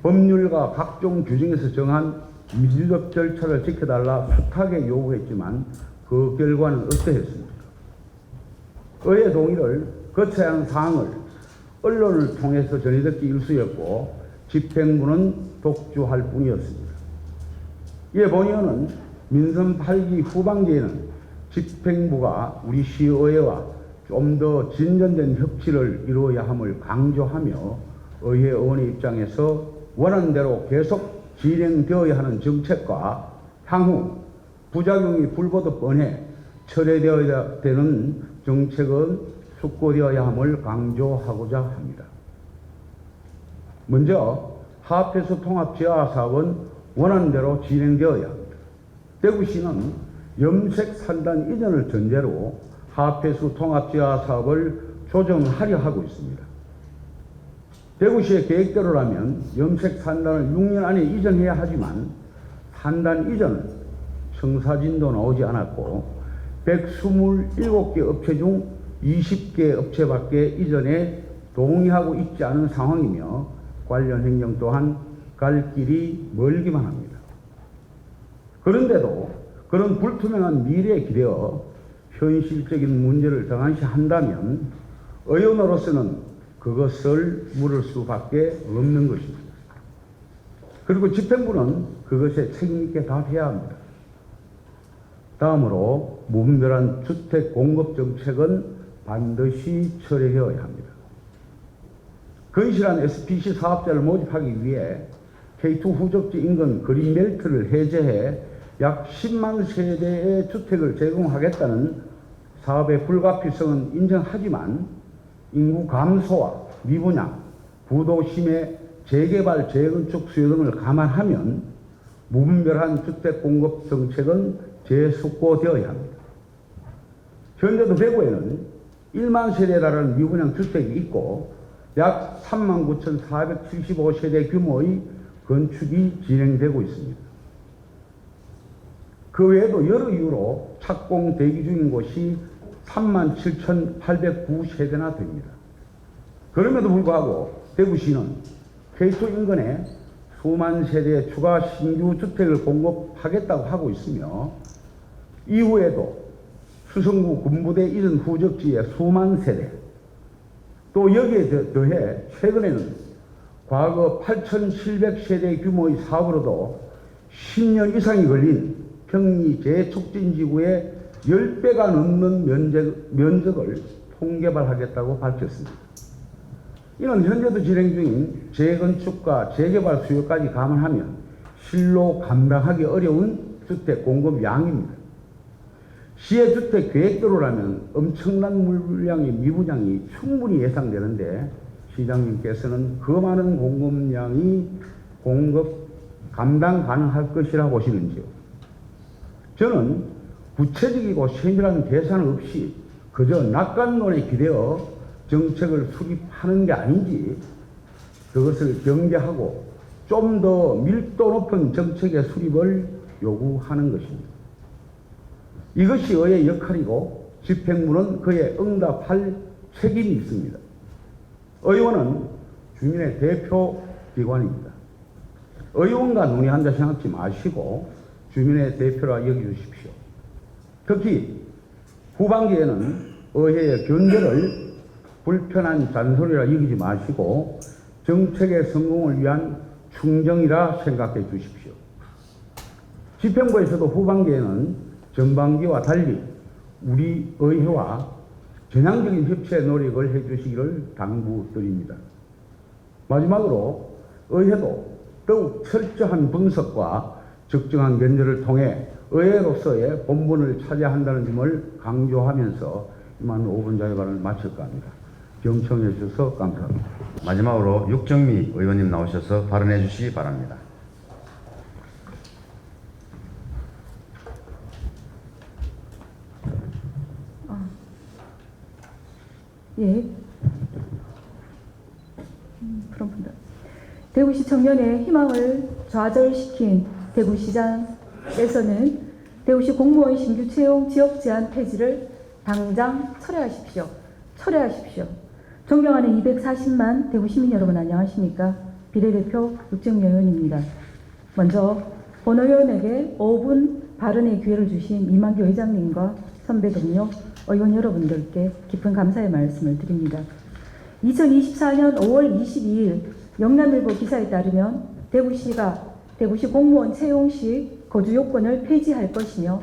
[SPEAKER 8] 법률과 각종 규정에서 정한 민주적 절차를 지켜달라 숱하게 요구했지만 그 결과는 어떠했습니까? 의회 동의를 거쳐야 하는 사항을 언론을 통해서 전해듣기 일쑤였고 집행부는 독주할 뿐이었습니다. 이에 본의원은 민선 8기 후반기에는 집행부가 우리 시의회와 좀 더 진전된 협치를 이루어야 함을 강조하며 의회 의원의 입장에서 원하는 대로 계속 진행되어야 하는 정책과 향후 부작용이 불보듯 뻔해 철회되어야 되는 정책은 숙고되어야 함을 강조하고자 합니다. 먼저 하합해수 통합 지하사업은 원하는 대로 진행되어야 합니다. 대구시는 염색 산단 이전을 전제로 하폐수 통합지하 사업을 조정하려 하고 있습니다. 대구시의 계획대로라면 염색 산단을 6년 안에 이전해야 하지만 산단 이전은 청사진도 나오지 않았고 127개 업체 중 20개 업체밖에 이전에 동의하고 있지 않은 상황이며 관련 행정 또한 갈 길이 멀기만 합니다. 그런데도 그런 불투명한 미래에 기대어 현실적인 문제를 등한시한다면 의원으로서는 그것을 물을 수밖에 없는 것입니다. 그리고 집행부는 그것에 책임있게 답해야 합니다. 다음으로 무분별한 주택 공급 정책은 반드시 철회되어야 합니다. 건실한 SPC 사업자를 모집하기 위해 K2 후적지 인근 그린벨트를 해제해 약 10만 세대의 주택을 제공하겠다는 사업의 불가피성은 인정하지만 인구 감소와 미분양, 부도 심해 재개발, 재건축 수요 등을 감안하면 무분별한 주택 공급 정책은 재숙고되어야 합니다. 현재도 대구에는 1만 세대에 달하는 미분양 주택이 있고 약 39,475세대 규모의 건축이 진행되고 있습니다. 그 외에도 여러 이유로 착공 대기 중인 곳이 37,809세대나 됩니다. 그럼에도 불구하고 대구시는 K2 인근에 수만 세대의 추가 신규 주택을 공급하겠다고 하고 있으며 이후에도 수성구 군부대 이전 후적지의 수만 세대, 또 여기에 더해 최근에는 과거 8,700세대 규모의 사업으로도 10년 이상이 걸린 평리 재촉진지구의 10배가 넘는 면적을 통개발하겠다고 밝혔습니다. 이는 현재도 진행 중인 재건축과 재개발 수요까지 감안하면 실로 감당하기 어려운 주택 공급 양입니다. 시의 주택 계획대로라면 엄청난 물량의 미분양이 충분히 예상되는데 시장님께서는 그 많은 공급 감당 가능할 것이라 보시는지요? 저는 구체적이고 세밀한 계산 없이 그저 낙관론에 기대어 정책을 수립하는 게 아닌지 그것을 경계하고 좀 더 밀도 높은 정책의 수립을 요구하는 것입니다. 이것이 의회의 역할이고 집행부는 그에 응답할 책임이 있습니다. 의원은 주민의 대표 기관입니다. 의원과 논의한다 생각지 마시고 주민의 대표라 여겨주십시오. 특히 후반기에는 의회의 견제를 불편한 잔소리라 여기지 마시고 정책의 성공을 위한 충정이라 생각해 주십시오. 집행부에서도 후반기에는 전반기와 달리 우리 의회와 전향적인 협치의 노력을 해주시기를 당부드립니다. 마지막으로 의회도 더욱 철저한 분석과 적정한 견제를 통해 의회로서의 본분을 차지해야 한다는 점을 강조하면서 이만 5분 자유발언을 마칠까 합니다. 경청해 주셔서 감사합니다.
[SPEAKER 1] 마지막으로 육정미 의원님 나오셔서 발언해 주시기 바랍니다.
[SPEAKER 6] 예. 그렇습니다. 대구시 청년의 희망을 좌절시킨 대구시장에서는 대구시 공무원 신규 채용 지역 제한 폐지를 당장 철회하십시오. 철회하십시오. 존경하는 240만 대구 시민 여러분 안녕하십니까? 비례대표 육정미 의원입니다. 먼저 본 의원에게 5분 발언의 기회를 주신 이만규 회장님과 선배 동료 의원 여러분들께 깊은 감사의 말씀을 드립니다. 2024년 5월 22일 영남일보 기사에 따르면 대구시가 대구시 공무원 채용 시 거주 요건을 폐지할 것이며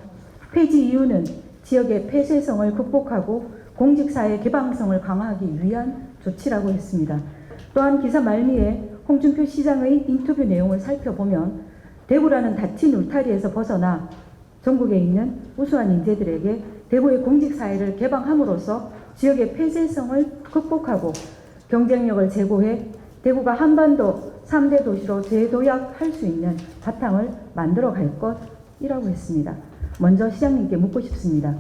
[SPEAKER 6] 폐지 이유는 지역의 폐쇄성을 극복하고 공직사의 개방성을 강화하기 위한 조치라고 했습니다. 또한 기사 말미에 홍준표 시장의 인터뷰 내용을 살펴보면 대구라는 닫힌 울타리에서 벗어나 전국에 있는 우수한 인재들에게 대구의 공직사회를 개방함으로써 지역의 폐쇄성을 극복하고 경쟁력을 제고해 대구가 한반도 3대 도시로 재도약할 수 있는 바탕을 만들어 갈 것이라고 했습니다. 먼저 시장님께 묻고 싶습니다.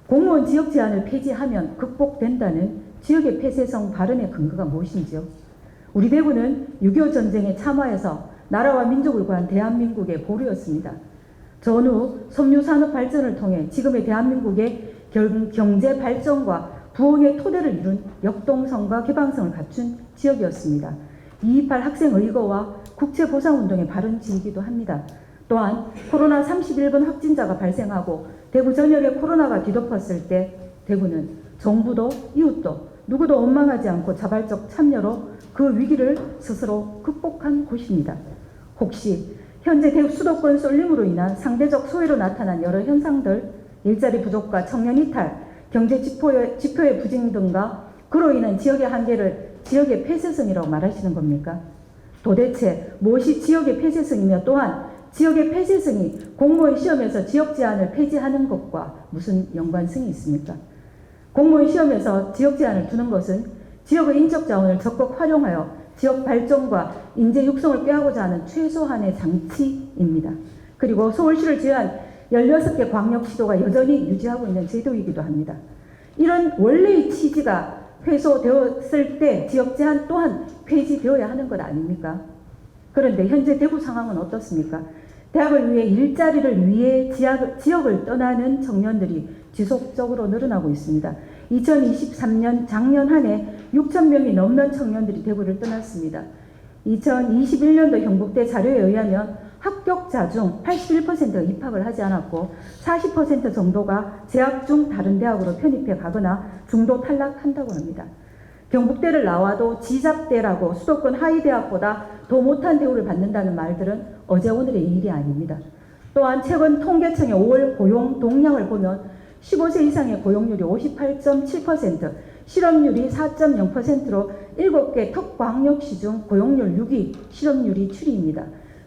[SPEAKER 6] 공무원 지역 제한을 폐지하면 극복된다는 지역의 폐쇄성 발언의 근거가 무엇인지요? 우리 대구는 6.25 전쟁에 참화해서 나라와 민족을 구한 대한민국의 보루였습니다. 전후 섬유산업 발전을 통해 지금의 대한민국의 경제 발전과 부흥의 토대를 이룬 역동성과 개방성을 갖춘 지역이었습니다. 2.28 학생 의거와 국채보상운동의 발원지이기도 합니다. 또한 코로나 31번 확진자가 발생하고 대구 전역에 코로나가 뒤덮었을 때 대구는 정부도 이웃도 누구도 원망하지 않고 자발적 참여로 그 위기를 스스로 극복한 곳입니다. 혹시 현재 대구 수도권 쏠림으로 인한 상대적 소외로 나타난 여러 현상들, 일자리 부족과 청년 이탈, 경제 지표의 부진 등과 그로 인한 지역의 한계를 지역의 폐쇄성이라고 말하시는 겁니까? 도대체 무엇이 지역의 폐쇄성이며 또한 지역의 폐쇄성이 공무원 시험에서 지역 제한을 폐지하는 것과 무슨 연관성이 있습니까? 공무원 시험에서 지역 제한을 두는 것은 지역의 인적 자원을 적극 활용하여 지역 발전과 인재 육성을 꾀하고자 하는 최소한의 장치입니다. 그리고 서울시를 제외한 16개 광역시도가 여전히 유지하고 있는 제도이기도 합니다. 이런 원래의 취지가 회소되었을 때 지역 제한 또한 폐지되어야 하는 것 아닙니까? 그런데 현재 대구 상황은 어떻습니까? 대학을 위해 일자리를 위해 지역을 떠나는 청년들이 지속적으로 늘어나고 있습니다. 2023년 작년 한 해 6천 명이 넘는 청년들이 대구를 떠났습니다. 2021년도 경북대 자료에 의하면 합격자 중 81%가 입학을 하지 않았고 40% 정도가 재학 중 다른 대학으로 편입해 가거나 중도 탈락한다고 합니다. 경북대를 나와도 지잡대라고 수도권 하위대학보다 더 못한 대우를 받는다는 말들은 어제 오늘의 일이 아닙니다. 또한 최근 통계청의 5월 고용 동향을 보면 15세 이상의 고용률이 58.7%, 실업률이 4.0%로 7개 특광역시 중 고용률 6위, 실업률이 7위입니다.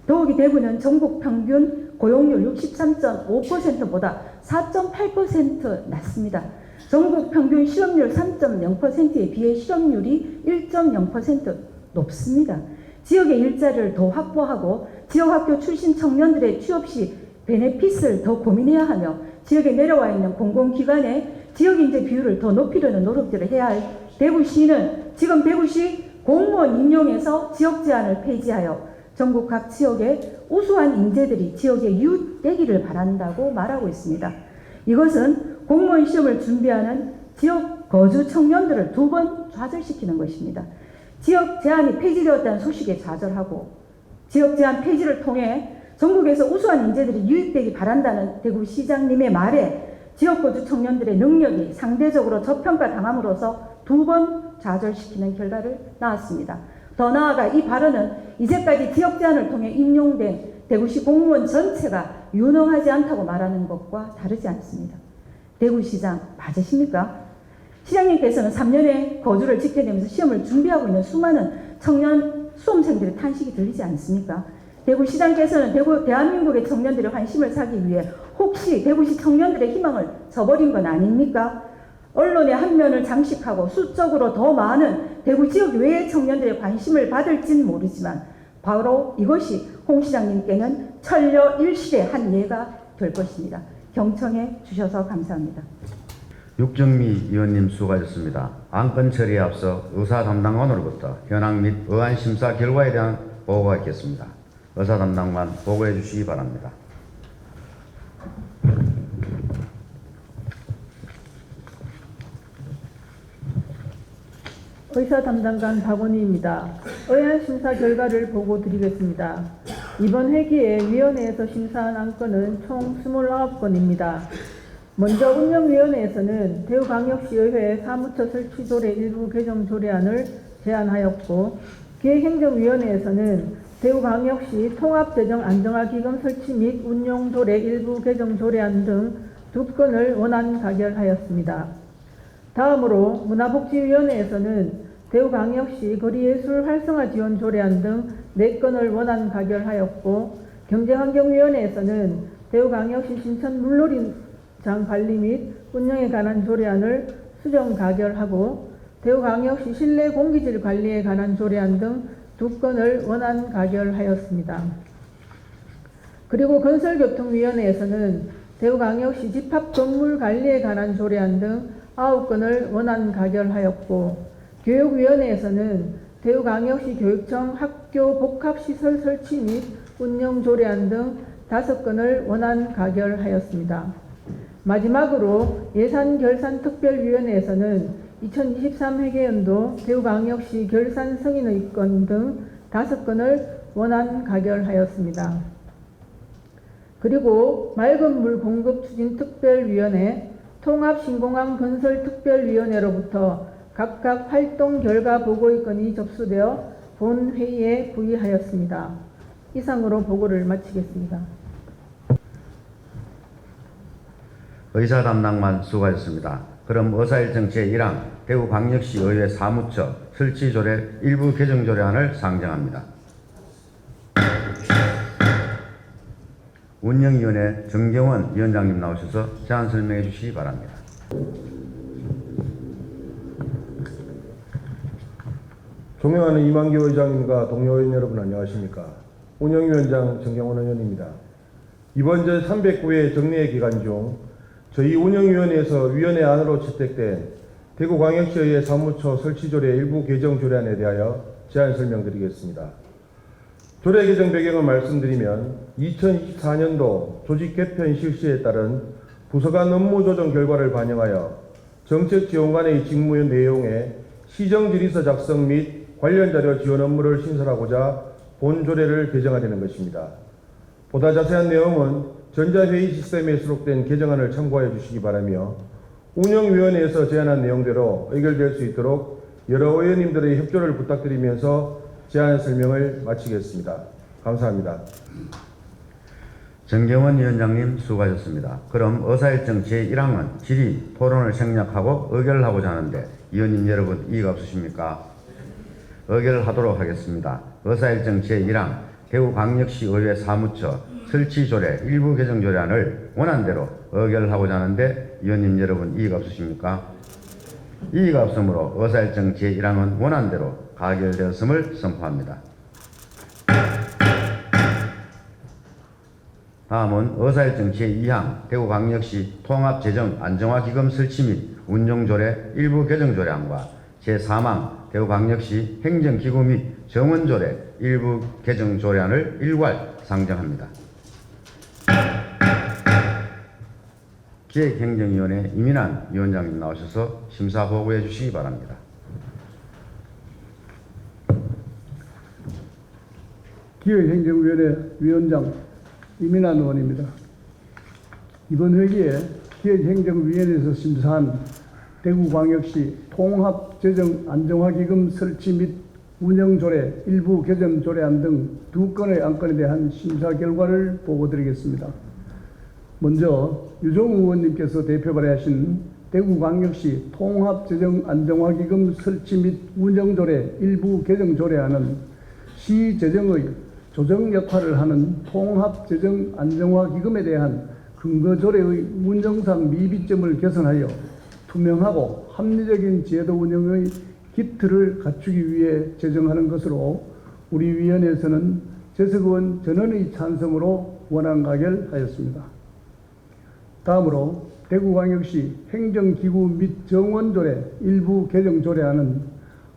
[SPEAKER 6] 더욱이 대구는 전국 평균 고용률 63.5%보다 4.8% 낮습니다. 전국 평균 실업률 3.0%에 비해 실업률이 1.0% 높습니다. 지역의 일자리를 더 확보하고 지역학교 출신 청년들의 취업 시 베네핏을 더 고민해야 하며 지역에 내려와 있는 공공기관의 지역인재 비율을 더 높이려는 노력들을 해야 할 대구시는 지금 대구시 공무원 임용에서 지역 제한을 폐지하여 전국 각 지역의 우수한 인재들이 지역에 이웃되기를 바란다고 말하고 있습니다. 이것은 공무원 시험을 준비하는 지역 거주 청년들을 2번 좌절시키는 것입니다. 지역 제한이 폐지되었다는 소식에 좌절하고 지역 제한 폐지를 통해 전국에서 우수한 인재들이 유입되기 바란다는 대구시장님의 말에 지역 거주 청년들의 능력이 상대적으로 저평가 당함으로써 2번 좌절시키는 결과를 낳았습니다. 더 나아가 이 발언은 이제까지 지역 제한을 통해 인용된 대구시 공무원 전체가 유능하지 않다고 말하는 것과 다르지 않습니다. 대구시장 맞으십니까? 시장님께서는 3년의 거주를 지켜내면서 시험을 준비하고 있는 수많은 청년 수험생들의 탄식이 들리지 않습니까? 대구시장께서는 대한민국의 청년들의 관심을 사기 위해 혹시 대구시 청년들의 희망을 저버린 건 아닙니까? 언론의 한 면을 장식하고 수적으로 더 많은 대구 지역 외의 청년들의 관심을 받을지는 모르지만 바로 이것이 홍 시장님께는 천려 일실의 한 예가 될 것입니다. 경청해 주셔서 감사합니다.
[SPEAKER 1] 육정미 의원님 수고하셨습니다. 안건 처리에 앞서 의사 담당관으로부터 현황 및 의안 심사 결과에 대한 보고가 있겠습니다. 의사 담당관 보고해 주시기 바랍니다.
[SPEAKER 9] 의사 담당관 박원희입니다. 의안 심사 결과를 보고 드리겠습니다. 이번 회기에 위원회에서 심사한 안건은 총 29건입니다. 먼저 운영위원회에서는 대구광역시의회 사무처 설치 조례 일부 개정 조례안을 제안하였고, 기획행정위원회에서는 대구광역시 통합재정 안정화기금 설치 및 운용 조례 일부 개정 조례안 등 2건을 원안 가결하였습니다. 다음으로 문화복지위원회에서는 대구광역시 거리예술 활성화 지원 조례안 등 4건을 원안 가결하였고, 경제환경위원회에서는 대구광역시 신천 물놀이장 관리 및 운영에 관한 조례안을 수정 가결하고, 대구광역시 실내 공기질 관리에 관한 조례안 등 2건을 원안 가결하였습니다. 그리고 건설교통위원회에서는 대구광역시 집합건물관리에 관한 조례안 등 9건을 원안 가결하였고, 교육위원회에서는 대구광역시 교육청 학교 복합시설 설치 및 운영 조례안 등 5건을 원안 가결하였습니다. 마지막으로 예산결산특별위원회에서는 2023 회계연도 대구광역시 결산 승인의 건 등 5건을 원안 가결하였습니다. 그리고 맑은물 공급 추진 특별위원회, 통합신공항 건설 특별위원회로부터 각각 활동 결과 보고의 건이 접수되어 본 회의에 부의하였습니다. 이상으로 보고를 마치겠습니다.
[SPEAKER 1] 의사 담당만 수고하셨습니다. 그럼 의사일정 제1항 대구광역시 의회 사무처 설치조례 일부 개정조례안을 상정합니다. 운영위원회 정경원 위원장님 나오셔서 제안 설명해 주시기 바랍니다.
[SPEAKER 10] 존경하는 이만기 의장님과 동료 의원 여러분 안녕하십니까. 운영위원장 정경원 의원입니다. 이번 제309회 정례 기간 중 저희 운영위원회에서 위원회 안으로 채택된 대구광역시의회 사무처 설치조례 일부 개정 조례안에 대하여 제안 설명드리겠습니다. 조례 개정 배경을 말씀드리면 2024년도 조직 개편 실시에 따른 부서 간 업무 조정 결과를 반영하여 정책지원관의 직무 내용에 시정질의서 작성 및 관련 자료 지원 업무를 신설하고자 본 조례를 개정하려는 것입니다. 보다 자세한 내용은 전자회의 시스템에 수록된 개정안을 참고하여 주시기 바라며 운영위원회에서 제안한 내용대로 의결될 수 있도록 여러 의원님들의 협조를 부탁드리면서 제안 설명을 마치겠습니다. 감사합니다.
[SPEAKER 1] 정경원 위원장님 수고하셨습니다. 그럼 의사일정 제1항은 질의, 토론을 생략하고 의결하고자 하는데 위원님 여러분 이의가 없으십니까? 의결하도록 하겠습니다. 의사일정 제1항 대구광역시 의회 사무처 설치조례 일부 개정조례안을 원안대로 의결하고자 하는데 위원님 여러분 이의가 없으십니까? 이의가 없으므로 의사일정 제1항은 원안대로 가결되었음을 선포합니다. 다음은 의사일정 제2항 대구광역시 통합재정안정화기금 설치 및 운용조례 일부 개정조례안과 제3항 대구광역시 행정기구 및 정원조례 일부 개정조례안을 일괄 상정합니다. 기획행정위원회 이민환 위원장님 나오셔서 심사 보고해 주시기 바랍니다.
[SPEAKER 7] 기획행정위원회 위원장 이민환 의원입니다. 이번 회기에 기획행정위원회에서 심사한 대구광역시 통합재정안정화기금 설치 및 운영조례 일부 개정조례안 등 2건의 안건에 대한 심사 결과를 보고드리겠습니다. 먼저 유종우 의원님께서 대표 발의하신 대구광역시 통합재정안정화기금 설치 및 운영조례 일부 개정조례안은 시재정의 조정 역할을 하는 통합재정안정화기금에 대한 근거조례의 운영상 미비점을 개선하여 투명하고 합리적인 제도 운영의 기틀을 갖추기 위해 제정하는 것으로 우리 위원회에서는 재석 의원 전원의 찬성으로 원안 가결하였습니다. 다음으로 대구광역시 행정기구 및 정원조례 일부 개정조례안은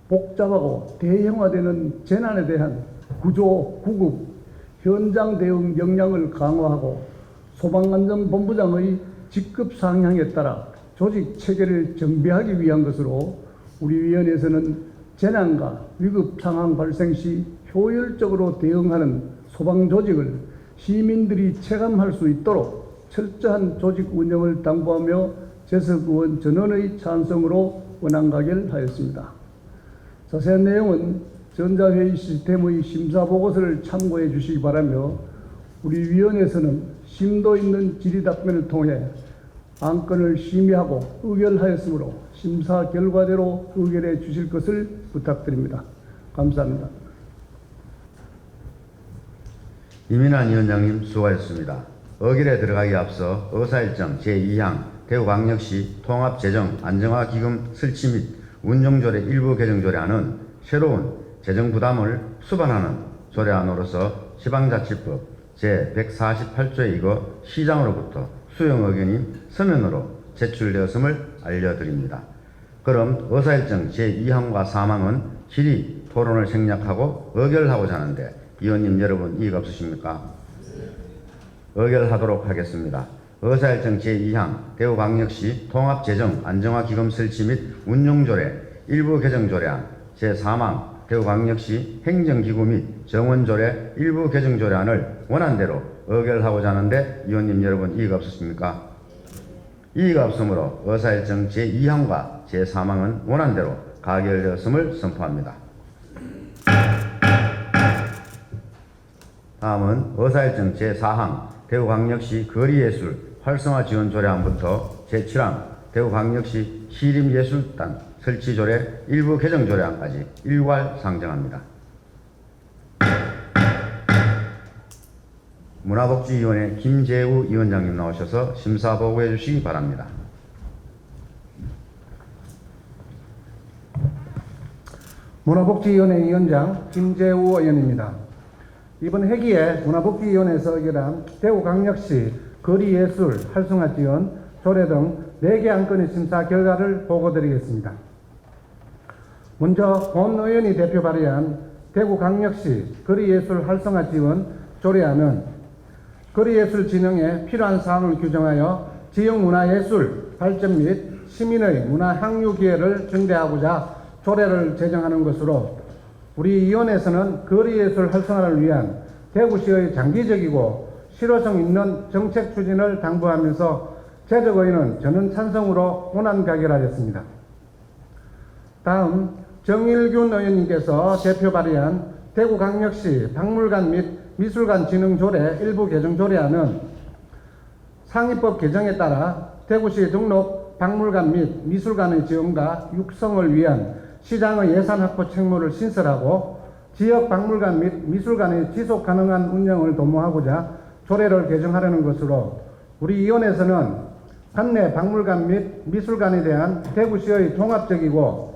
[SPEAKER 7] 복잡하고 대형화되는 재난에 대한 구조, 구급, 현장 대응 역량을 강화하고 소방안전본부장의 직급 상향에 따라 조직 체계를 정비하기 위한 것으로 우리 위원회에서는 재난과 위급 상황 발생 시 효율적으로 대응하는 소방 조직을 시민들이 체감할 수 있도록 철저한 조직 운영을 당부하며 재석 의원 전원의 찬성으로 원안 가결하였습니다. 자세한 내용은 전자회의 시스템의 심사 보고서를 참고해 주시기 바라며 우리 위원회에서는 심도 있는 질의 답변을 통해 안건을 심의하고 의결하였으므로 심사 결과대로 의결해 주실 것을 부탁드립니다. 감사합니다.
[SPEAKER 1] 이민환 위원장님 수고하셨습니다. 의결에 들어가기 앞서 의사일정 제2항 대구광역시 통합재정안정화기금 설치 및 운용조례 일부 개정조례안은 새로운 재정 부담을 수반하는 조례안으로서 지방자치법 제148조의 이거 시장으로부터 수용 의견이 서면으로 제출되었음을 알려드립니다. 그럼 의사일정 제2항과 3항은 질의 토론을 생략하고 의결하고자 하는데 의원님 여러분 이의가 없으십니까? 의결하도록 하겠습니다. 의사일정 제2항 대구광역시 통합재정 안정화기금 설치 및 운용조례 일부 개정조례안 제3항 대구광역시 행정기구 및 정원조례 일부 개정조례안을 원안대로 의결하고자 하는데 의원님 여러분 이의가 없으십니까? 이의가 없으므로 의사일정 제2항과 제3항은 원안대로 가결되었음을 선포합니다. 다음은 의사일정 제4항 대구광역시 거리예술 활성화 지원 조례안부터 제7항 대구광역시 시립예술단 설치조례 일부 개정조례안까지 일괄 상정합니다. 문화복지위원회 김재우 위원장님 나오셔서 심사 보고해 주시기 바랍니다.
[SPEAKER 7] 문화복지위원회 위원장 김재우 의원입니다. 이번 회기에 문화복지위원회에서 의결한 대구광역시 거리예술 활성화 지원 조례 등 4개 안건의 심사 결과를 보고드리겠습니다. 먼저 본 의원이 대표 발의한 대구광역시 거리예술 활성화 지원 조례안은 거리예술 진흥에 필요한 사항을 규정하여 지역 문화예술 발전 및 시민의 문화 향유 기회를 증대하고자 조례를 제정하는 것으로 우리 위원회에서는 거리예술 활성화를 위한 대구시의 장기적이고 실효성 있는 정책 추진을 당부하면서 제적 의원은 저는 찬성으로 원안 가결하였습니다. 다음 정일균 의원님께서 대표 발의한 대구광역시 박물관 및 미술관 진흥 조례 일부 개정 조례안은 상위법 개정에 따라 대구시 등록 박물관 및 미술관의 지원과 육성을 위한 시장의 예산 확보 책무를 신설하고 지역 박물관 및 미술관의 지속 가능한 운영을 도모하고자 조례를 개정하려는 것으로 우리 위원회에서는 관내 박물관 및 미술관에 대한 대구시의 종합적이고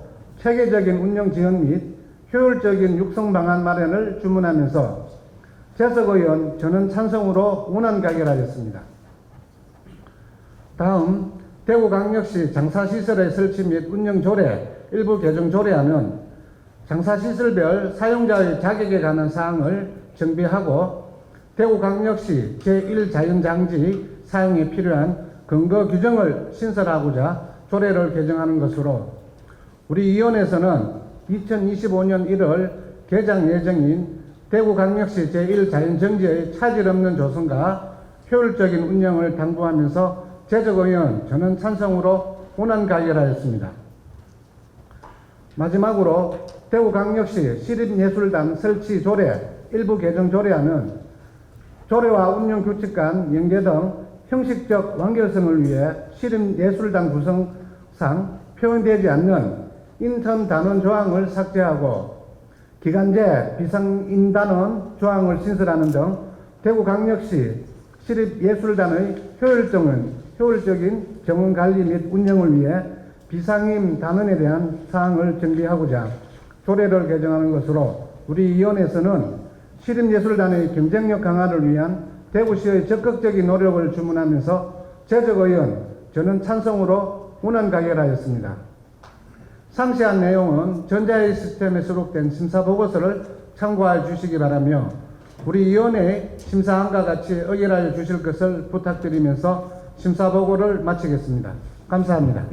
[SPEAKER 7] 체계적인 운영 지원 및 효율적인 육성 방안 마련을 주문하면서 재석 의원 저는 찬성으로 원안 가결하였습니다. 다음 대구광역시 장사시설의 설치 및 운영 조례 일부 개정 조례안은 장사시설별 사용자의 자격에 관한 사항을 정비하고 대구광역시 제1자연장지 사용에 필요한 근거 규정을 신설하고자 조례를 개정하는 것으로 우리 위원회에서는 2025년 1월 개장 예정인 대구광역시 제1자연정지의 차질 없는 조성과 효율적인 운영을 당부하면서 재적 의원 저는 찬성으로 원안 가결하였습니다. 마지막으로 대구광역시 시립예술단 설치 조례 일부 개정 조례안은 조례와 운영 규칙 간 연계 등 형식적 완결성을 위해 시립예술단 구성상 표현되지 않는 인턴 단원 조항을 삭제하고 기간제 비상인단원 조항을 신설하는 등 대구광역시 시립예술단의 효율적인 정원관리 및 운영을 위해 비상임 단원에 대한 사항을 정비하고자 조례를 개정하는 것으로 우리 위원회에서는 시립예술단의 경쟁력 강화를 위한 대구시의 적극적인 노력을 주문하면서 재적 의원 저는 찬성으로 원안 가결하였습니다. 상세한 내용은 전자회의 시스템에 수록된 심사보고서를 참고해 주시기 바라며 우리 위원회의 심사안과 같이 의결하여 주실 것을 부탁드리면서 심사보고를 마치겠습니다. 감사합니다.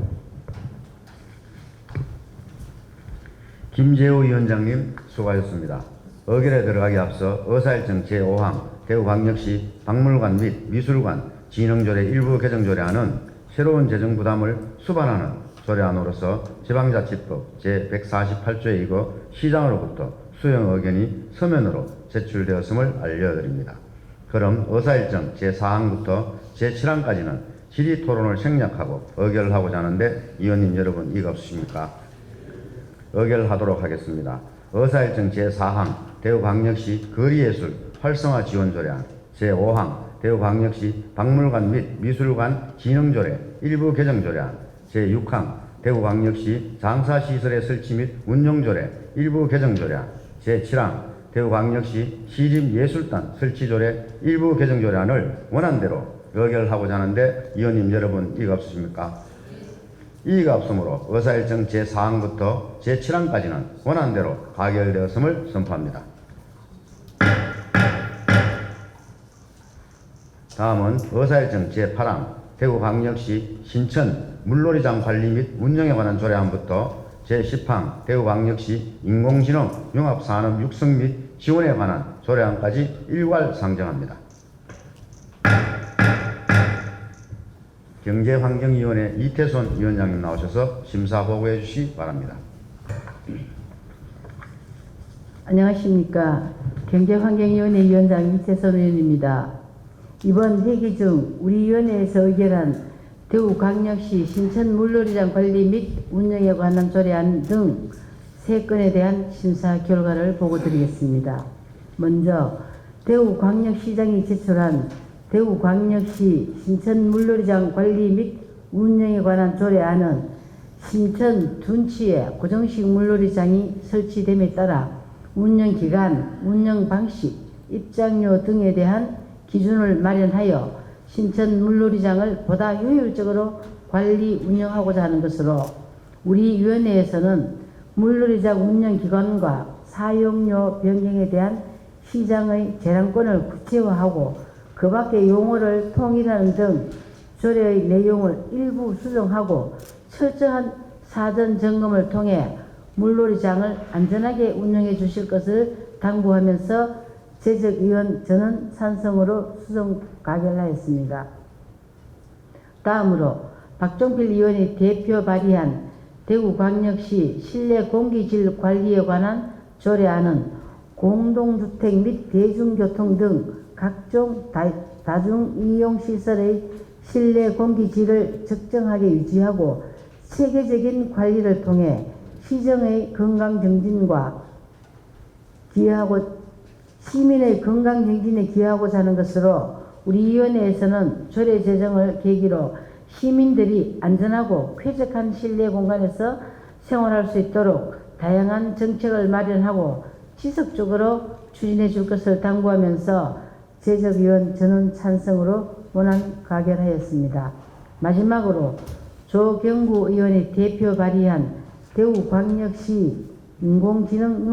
[SPEAKER 1] 김재우 위원장님 수고하셨습니다. 의결에 들어가기 앞서 의사일정 제5항 대구광역시 박물관 및 미술관 진흥조례 일부 개정조례안은 새로운 재정 부담을 수반하는 조례안으로서 지방자치법 제148조의 이거 시장으로부터 수용 의견이 서면으로 제출되었음을 알려드립니다. 그럼 의사일정 제4항부터 제7항까지는 질의 토론을 생략하고 의결하고자 하는데 위원님 여러분 이의가 없으십니까? 의결하도록 하겠습니다. 의사일정 제4항 대구광역시 거리예술 활성화 지원조례안 제5항 대구광역시 박물관 및 미술관 진흥조례 일부 개정조례안 제6항 대구광역시 장사시설의 설치 및 운영조례 일부 개정조례안 제7항 대구광역시 시립예술단 설치조례 일부 개정조례안을 원안대로 의결하고자 하는데 위원님 여러분 이의가 없으십니까? 이의가 없으므로 의사일정 제4항부터 제7항까지는 원안대로 가결되었음을 선포합니다. 다음은 의사일정 제8항 대구광역시 신천 물놀이장 관리 및 운영에 관한 조례안부터 제10항 대구광역시 인공지능 융합산업 육성 및 지원에 관한 조례안까지 일괄 상정합니다. 경제환경위원회 이태손 위원장님 나오셔서 심사 보고해 주시기 바랍니다.
[SPEAKER 6] 안녕하십니까. 경제환경위원회 위원장 이태선 의원입니다. 이번 회기 중 우리 위원회에서 의결한 대구광역시 신천 물놀이장 관리 및 운영에 관한 조례안 등 3건에 대한 심사 결과를 보고드리겠습니다. 먼저 대구광역시장이 제출한 대구광역시 신천 물놀이장 관리 및 운영에 관한 조례안은 신천 둔치에 고정식 물놀이장이 설치됨에 따라 운영기간, 운영방식, 입장료 등에 대한 기준을 마련하여 신천 물놀이장을 보다 효율적으로 관리 운영하고자 하는 것으로 우리 위원회에서는 물놀이장 운영기관과 사용료 변경에 대한 시장의 재량권을 구체화하고 그 밖의 용어를 통일하는 등 조례의 내용을 일부 수정하고 철저한 사전 점검을 통해 물놀이장을 안전하게 운영해 주실 것을 당부하면서 제적위원 저는 찬성으로 수정 가결하였습니다. 다음으로 박종필 의원이 대표 발의한 대구광역시 실내 공기질 관리에 관한 조례안은 공동주택 및 대중교통 등 각종 다중이용시설의 실내 공기질을 적정하게 유지하고 체계적인 관리를 통해 시정의 건강증진과 시민의 건강증진에 기여하고자 하는 것으로 우리 위원회에서는 조례 제정을 계기로 시민들이 안전하고 쾌적한 실내 공간에서 생활할 수 있도록 다양한 정책을 마련하고 지속적으로 추진해 줄 것을 당부하면서 제적위원 저는 찬성으로 원안 가결하였습니다. 마지막으로 조경구 의원이 대표 발의한 대구광역시 인공지능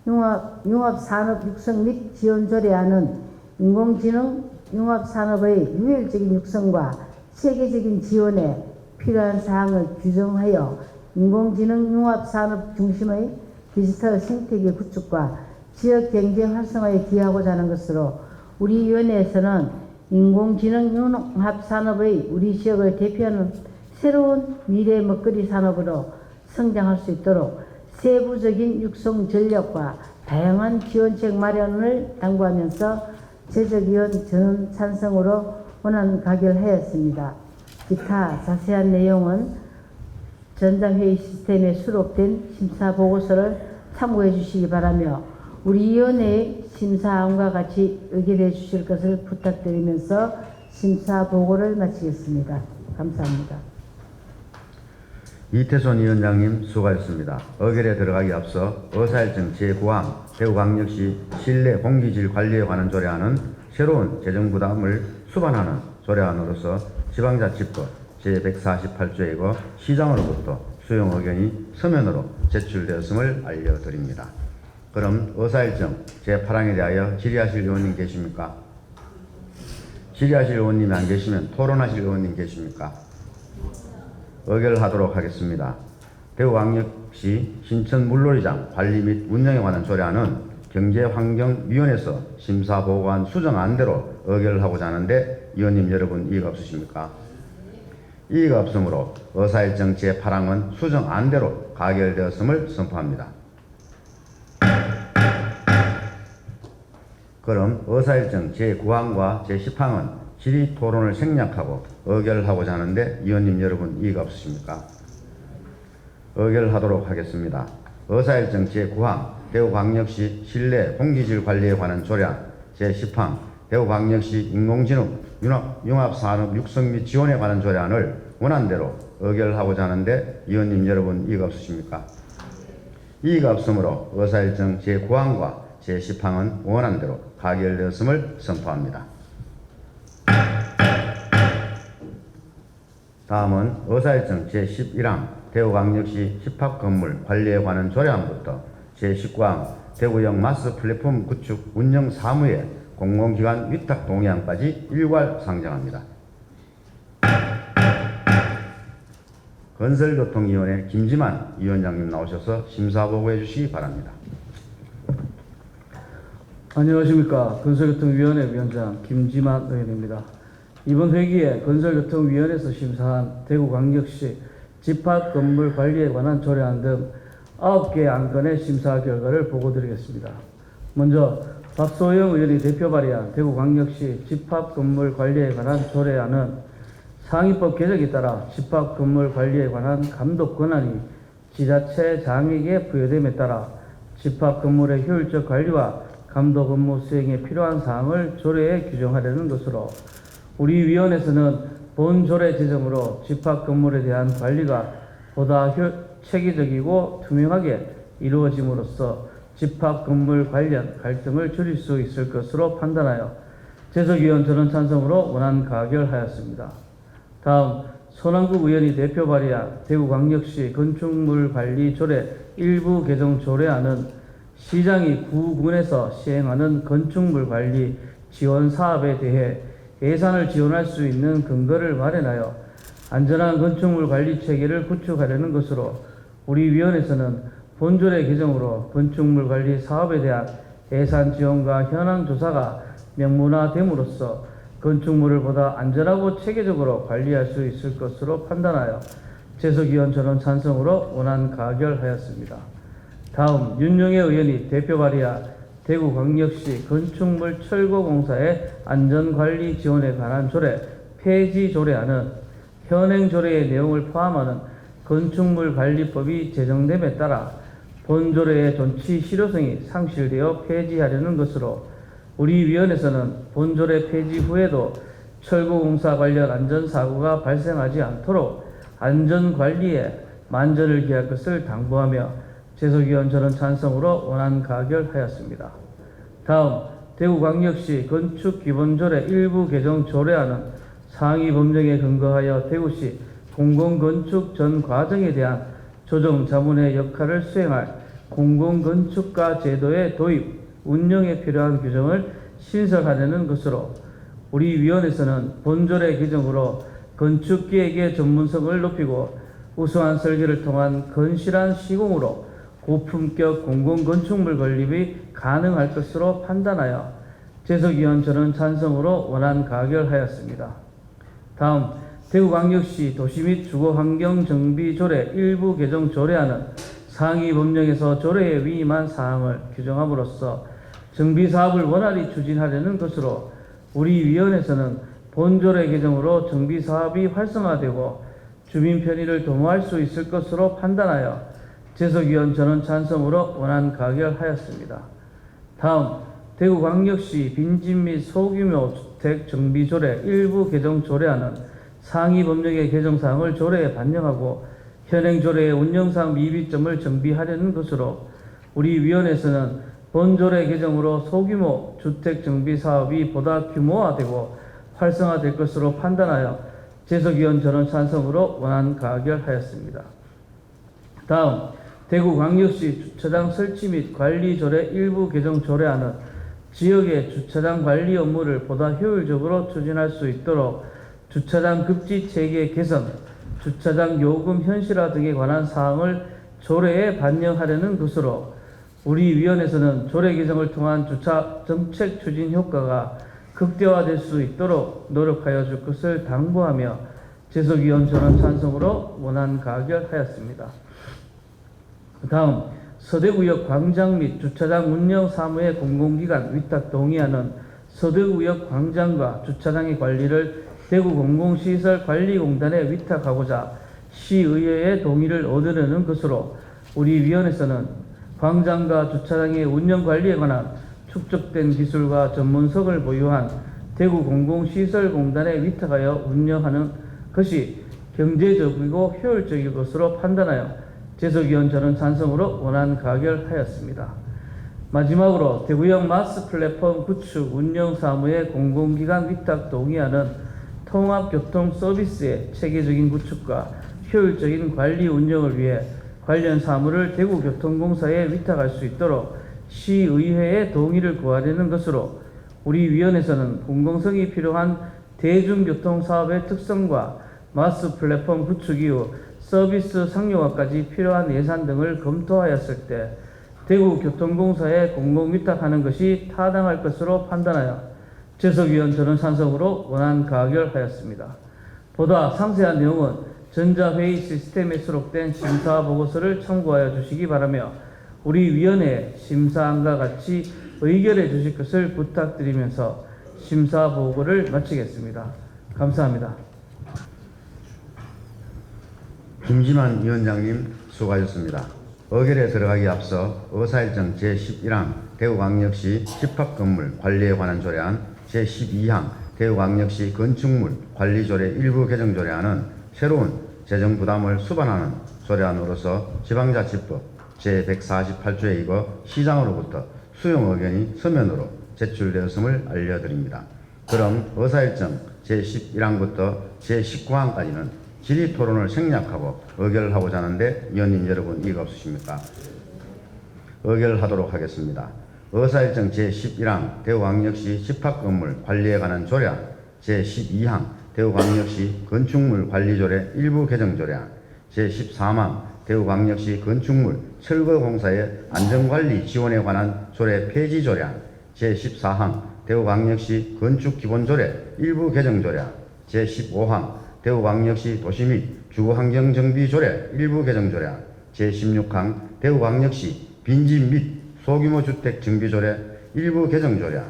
[SPEAKER 6] 융합산업 육성 및 지원 조례안은 인공지능 융합산업의 효율적인 육성과 체계적인 지원에 필요한 사항을 규정하여 인공지능 융합산업 중심의 디지털 생태계 구축과 지역경제 활성화에 기여하고자 하는 것으로 우리 위원회에서는 인공지능 융합산업의 우리 지역을 대표하는 새로운 미래 먹거리 산업으로 성장할 수 있도록 세부적인 육성 전략과 다양한 지원책 마련을 당부하면서 제적위원 저는 찬성으로 원안 가결하였습니다. 기타 자세한 내용은 전자회의 시스템에 수록된 심사보고서를 참고해 주시기 바라며 우리 위원회의 심사안과 같이 의결해 주실 것을 부탁드리면서 심사보고를 마치겠습니다. 감사합니다.
[SPEAKER 1] 이태손 위원장님 수고하셨습니다. 의결에 들어가기 앞서 의사일정 제9항 대구광역시 실내 공기질 관리에 관한 조례안은 새로운 재정부담을 수반하는 조례안으로서 지방자치법 제148조이고 시장으로부터 수용 의견이 서면으로 제출되었음을 알려드립니다. 그럼 의사일정 제8항에 대하여 질의하실 의원님 계십니까? 질의하실 의원님이 안 계시면 토론하실 의원님 계십니까? 의결하도록 하겠습니다. 대구광역시 신천 물놀이장 관리 및 운영에 관한 조례안은 경제환경위원회에서 심사보고한 수정안대로 의결하고자 하는데 위원님 여러분 이의가 없으십니까? 이의가 없으므로 의사일정 제8항은 수정안대로 가결되었음을 선포합니다. 그럼 의사일정 제9항과 제10항은 질의토론을 생략하고 의결하고자 하는데 위원님 여러분 이의가 없으십니까? 의결하도록 하겠습니다. 의사일정 제9항 대구광역시 실내 공기질 관리에 관한 조례안 제10항 대구광역시 인공지능 융합산업 육성 및 지원에 관한 조례안을 원안대로 의결하고자 하는데 위원님 여러분 이의가 없으십니까? 이의가 없으므로 의사일정 제9항과 제10항은 원안대로 가결되었음을 선포합니다. 다음은 의사일정 제11항 대구광역시 집합건물 관리에 관한 조례안부터 제19항 대구역 마스 플랫폼 구축 운영 사무의 공공기관 위탁 동의안까지 일괄 상정합니다. 건설교통위원회 김지만 위원장님 나오셔서 심사보고해 주시기 바랍니다.
[SPEAKER 11] 안녕하십니까. 건설교통위원회 위원장 김지만 의원입니다. 이번 회기에 건설교통위원회에서 심사한 대구광역시 집합건물 관리에 관한 조례안 등 9개 안건의 심사 결과를 보고드리겠습니다. 먼저 박소영 의원이 대표 발의한 대구광역시 집합건물 관리에 관한 조례안은 상위법 개정에 따라 집합건물 관리에 관한 감독 권한이 지자체장에게 부여됨에 따라 집합건물의 효율적 관리와 감독 업무 수행에 필요한 사항을 조례에 규정하려는 것으로 우리 위원회에서는 본 조례 제정으로 집합건물에 대한 관리가 보다 체계적이고 투명하게 이루어짐으로써 집합건물 관련 갈등을 줄일 수 있을 것으로 판단하여 재석위원 전원 찬성으로 원안 가결하였습니다. 다음 손한국 의원이 대표 발의한 대구광역시 건축물관리 조례 일부 개정 조례안은 시장이 구군에서 시행하는 건축물관리 지원 사업에 대해 예산을 지원할 수 있는 근거를 마련하여 안전한 건축물관리 체계를 구축하려는 것으로 우리 위원회에서는 본조례 개정으로 건축물관리 사업에 대한 예산 지원과 현황 조사가 명문화됨으로써 건축물을 보다 안전하고 체계적으로 관리할 수 있을 것으로 판단하여 재석위원 전원 찬성으로 원안 가결하였습니다. 다음 윤영애 의원이 대표 발의한 대구광역시 건축물 철거공사의 안전관리 지원에 관한 조례 폐지 조례안은 현행 조례의 내용을 포함하는 건축물관리법이 제정됨에 따라 본 조례의 존치 실효성이 상실되어 폐지하려는 것으로 우리 위원회에서는 본 조례 폐지 후에도 철거공사 관련 안전사고가 발생하지 않도록 안전관리에 만전을 기할 것을 당부하며 재석위원 전원 찬성으로 원안 가결하였습니다. 다음 대구광역시 건축기본조례 일부 개정 조례안은 상위 법령에 근거하여 대구시 공공건축 전 과정에 대한 조정 자문의 역할을 수행할 공공건축가 제도의 도입, 운영에 필요한 규정을 신설하려는 것으로 우리 위원회에서는 본조례 개정으로 건축기획의 전문성을 높이고 우수한 설계를 통한 건실한 시공으로 고품격 공공건축물 건립이 가능할 것으로 판단하여 재석위원 전원 찬성으로 원안 가결하였습니다. 다음 대구광역시 도시 및 주거환경정비조례 일부 개정 조례안은 상위 법령에서 조례에 위임한 사항을 규정함으로써 정비사업을 원활히 추진하려는 것으로 우리 위원회에서는 본조례 개정으로 정비사업이 활성화되고 주민 편의를 도모할 수 있을 것으로 판단하여 재석위원 전원 찬성으로 원안 가결하였습니다. 다음 대구광역시 빈집 및 소규모 주택 정비조례 일부 개정 조례안은 상위 법령의 개정사항을 조례에 반영하고 현행 조례의 운영상 미비점을 정비하려는 것으로 우리 위원회에서는 본조례 개정으로 소규모 주택 정비 사업이 보다 규모화되고 활성화될 것으로 판단하여 재석위원 전원 찬성으로 원안 가결하였습니다. 다음 대구광역시 주차장 설치 및 관리 조례 일부 개정 조례안은 지역의 주차장 관리 업무를 보다 효율적으로 추진할 수 있도록 주차장 급지 체계 개선, 주차장 요금 현실화 등에 관한 사항을 조례에 반영하려는 것으로 우리 위원회에서는 조례 개정을 통한 주차 정책 추진 효과가 극대화될 수 있도록 노력하여 줄 것을 당부하며 재석위원 전원 찬성으로 원안 가결하였습니다. 다음 서대구역 광장 및 주차장 운영 사무의 공공기관 위탁 동의안은 서대구역 광장과 주차장의 관리를 대구공공시설관리공단에 위탁하고자 시의회의 동의를 얻으려는 것으로 우리 위원회에서는 광장과 주차장의 운영관리에 관한 축적된 기술과 전문성을 보유한 대구공공시설공단에 위탁하여 운영하는 것이 경제적이고 효율적일 것으로 판단하여 재석위원 저는 찬성으로 원안 가결하였습니다. 마지막으로 대구역 마스 플랫폼 구축 운영 사무의 공공기관 위탁 동의안은 통합교통 서비스의 체계적인 구축과 효율적인 관리 운영을 위해 관련 사무를 대구교통공사에 위탁할 수 있도록 시의회의 동의를 구하려는 것으로 우리 위원회에서는 공공성이 필요한 대중교통사업의 특성과 마스 플랫폼 구축 이후 서비스 상용화까지 필요한 예산 등을 검토하였을 때 대구교통공사에 공공위탁하는 것이 타당할 것으로 판단하여 재석위원 저는 찬성으로 원안 가결하였습니다. 보다 상세한 내용은 전자회의 시스템에 수록된 심사보고서를 참고하여 주시기 바라며 우리 위원회의 심사안과 같이 의결해 주실 것을 부탁드리면서 심사보고를 마치겠습니다. 감사합니다.
[SPEAKER 1] 김지만 위원장님 수고하셨습니다. 의결에 들어가기 앞서 의사일정 제11항 대구광역시 집합건물 관리에 관한 조례안, 제12항 대구광역시 건축물 관리조례 일부 개정 조례안은 새로운 재정 부담을 수반하는 조례안으로서 지방자치법 제148조에 의거 시장으로부터 수용 의견이 서면으로 제출되었음을 알려드립니다. 그럼 의사일정 제11항부터 제19항까지는 질의토론을 생략하고 의결하고자 하는데 위원님 여러분 이의가 없으십니까? 의결하도록 하겠습니다. 의사일정 제11항 대구광역시 집합건물 관리에 관한 조례안, 제12항 대구광역시 건축물 관리조례 일부 개정 조례안, 제13항 대구광역시 건축물 철거공사의 안전관리 지원에 관한 조례 폐지 조례안, 제14항 대구광역시 건축기본조례 일부 개정 조례안, 제15항 대구광역시 도시 및 주거환경정비조례 일부 개정 조례안, 제16항 대구광역시 빈집 및 소규모 주택 정비조례 일부 개정 조례안,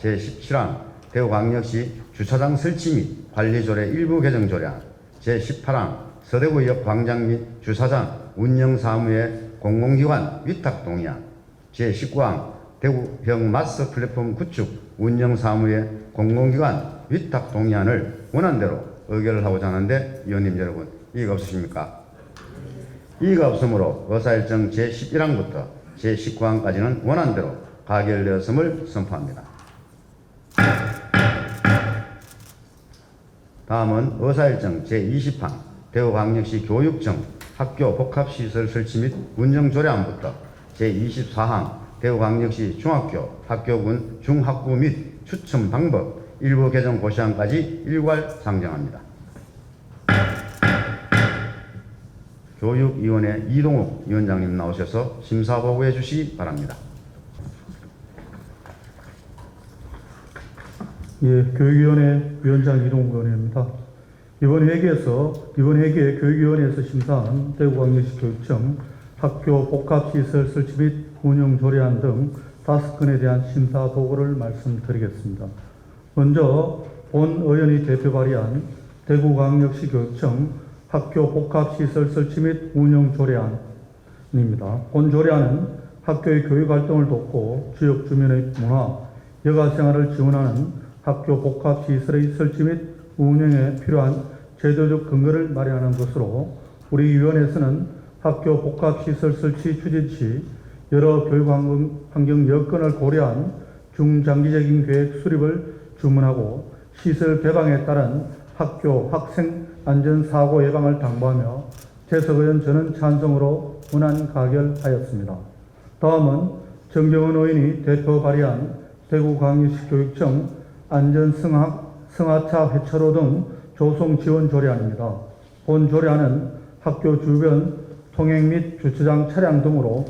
[SPEAKER 1] 제17항 대구광역시 주차장 설치 및 관리조례 일부 개정 조례안, 제18항 서대구역 광장 및 주차장 운영사무의 공공기관 위탁 동의안, 제19항 대구역 마스 플랫폼 구축 운영사무의 공공기관 위탁 동의안을 원안대로 의결을 하고자 하는데 위원님 여러분 이의가 없으십니까? 이의가 없으므로 의사일정 제11항부터 제19항까지는 원안대로 가결되었음을 선포합니다. 다음은 의사일정 제20항 대구광역시 교육청 학교 복합시설 설치 및 운영 조례안부터 제24항 대구광역시 중학교 학교군 중학부 및 추천 방법 일부 개정 고시안까지 일괄 상정합니다. 교육위원회 이동욱 위원장님 나오셔서 심사보고해 주시기 바랍니다.
[SPEAKER 12] 예, 교육위원회 위원장 이동욱 의원입니다. 이번 회기에 교육위원회에서 심사한 대구광역시 교육청 학교 복합시설 설치 및 운영 조례안 등 5건에 대한 심사 보고를 말씀드리겠습니다. 먼저 본 의원이 대표 발의한 대구광역시 교육청 학교 복합시설 설치 및 운영 조례안입니다. 본 조례안은 학교의 교육활동을 돕고 지역 주민의 문화, 여가생활을 지원하는 학교 복합시설의 설치 및 운영에 필요한 제도적 근거를 마련하는 것으로 우리 위원회에서는 학교 복합시설 설치 추진 시 여러 교육환경 여건을 고려한 중장기적인 계획 수립을 주문하고 시설 개방에 따른 학교 학생 안전사고 예방을 당부하며 재석 의원 저는 찬성으로 원안 가결하였습니다. 다음은 정경원 의원이 대표 발의한 대구광역시 교육청 안전승하차 회차로 등 조성 지원 조례안입니다. 본 조례안은 학교 주변 통행 및 주차장 차량 등으로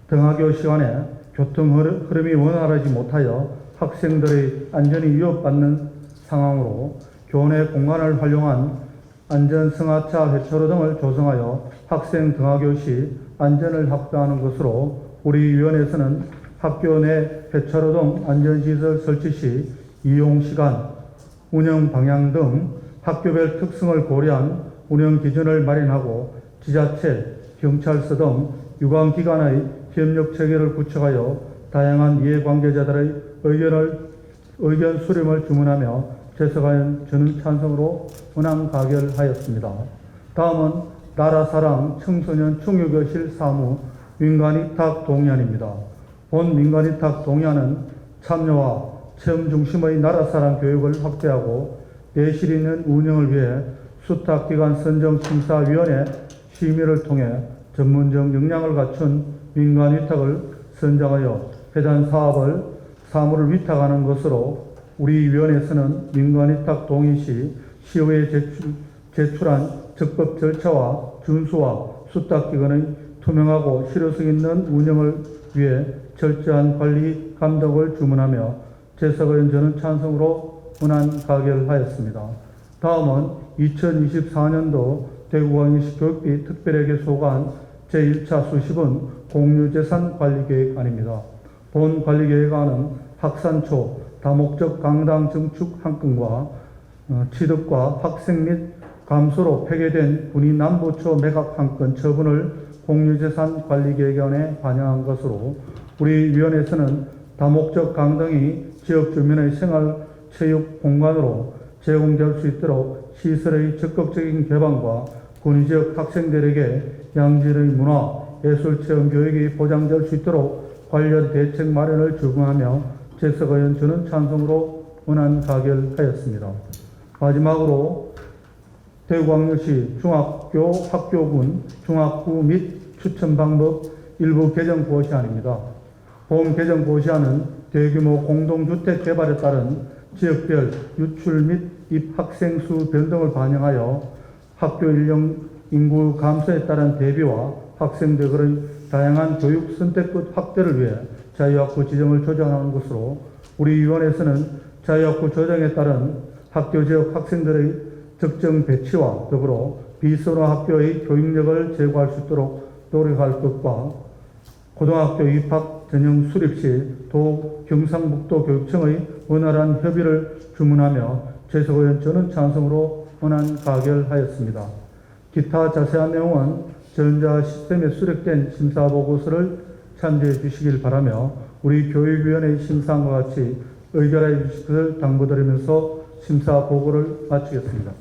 [SPEAKER 12] 등하교 시간에 교통 흐름이 원활하지 못하여 학생들의 안전이 위협받는 상황으로 교내 공간을 활용한 안전승하차 회차로 등을 조성하여 학생 등하교 시 안전을 확보하는 것으로 우리 위원회에서는 학교 내 회차로 등 안전시설 설치 시 이용시간, 운영 방향 등 학교별 특성을 고려한 운영 기준을 마련하고 지자체, 경찰서 등 유관기관의 협력 체계를 구축하여 다양한 이해관계자들의 의견 수렴을 주문하며 재석하연 저는 찬성으로 원안 가결하였습니다. 다음은 나라사랑 청소년 충유교실 사무 민간위탁 동의안입니다. 본 민간위탁 동의안은 참여와 체험 중심의 나라사랑 교육을 확대하고 내실 있는 운영을 위해 수탁기관 선정심사위원회 심의를 통해 전문적 역량을 갖춘 민간위탁을 선정하여 해당 사무를 위탁하는 것으로 우리 위원회에서는 민간위탁 동의 시 시의회에 제출한 적법 절차와 준수와 수탁기관의 투명하고 실효성 있는 운영을 위해 철저한 관리 감독을 주문하며 재석의원 저는 찬성으로 원안 가결하였습니다. 다음은 2024년도 대구광역시 교육비 특별회계 소관 제1차 수십은 공유재산관리계획안입니다. 본 관리계획안은 학산초 다목적 강당 증축 한 건과 취득과 학생 및 감소로 폐쇄된 군위 남부초 매각 한 건 처분을 공유재산관리계획안에 반영한 것으로 우리 위원회에서는 다목적 강당이 지역 주민의 생활 체육 공간으로 제공될 수 있도록 시설의 적극적인 개방과 군위지역 학생들에게 양질의 문화, 예술 체험 교육이 보장될 수 있도록 관련 대책 마련을 주문하며 재석 의원 저는 찬성으로 원안 가결하였습니다. 마지막으로 대구광역시 중학교 학교군 중학부 및 추천 방법 일부 개정 고시안입니다. 본 개정 고시안은 대규모 공동주택 개발에 따른 지역별 유출 및 입학생 수 변동을 반영하여 학교 인구 감소에 따른 대비와 학생들의 다양한 교육 선택권 확대를 위해 자유학부 지정을 조정하는 것으로 우리 위원회에서는 자유학부 조정에 따른 학교 지역 학생들의 적정 배치와 더불어 비선호 학교의 교육력을 제고할 수 있도록 노력할 것과 고등학교 입학 전형 수립 시 경상북도 교육청의 원활한 협의를 주문하며 재석 의원 저는 찬성으로 원안 가결하였습니다. 기타 자세한 내용은 전자 시스템에 수록된 심사 보고서를 참조해 주시길 바라며 우리 교육위원회 심사함과 같이 의결해 주실 것을 당부드리면서 심사 보고를 마치겠습니다.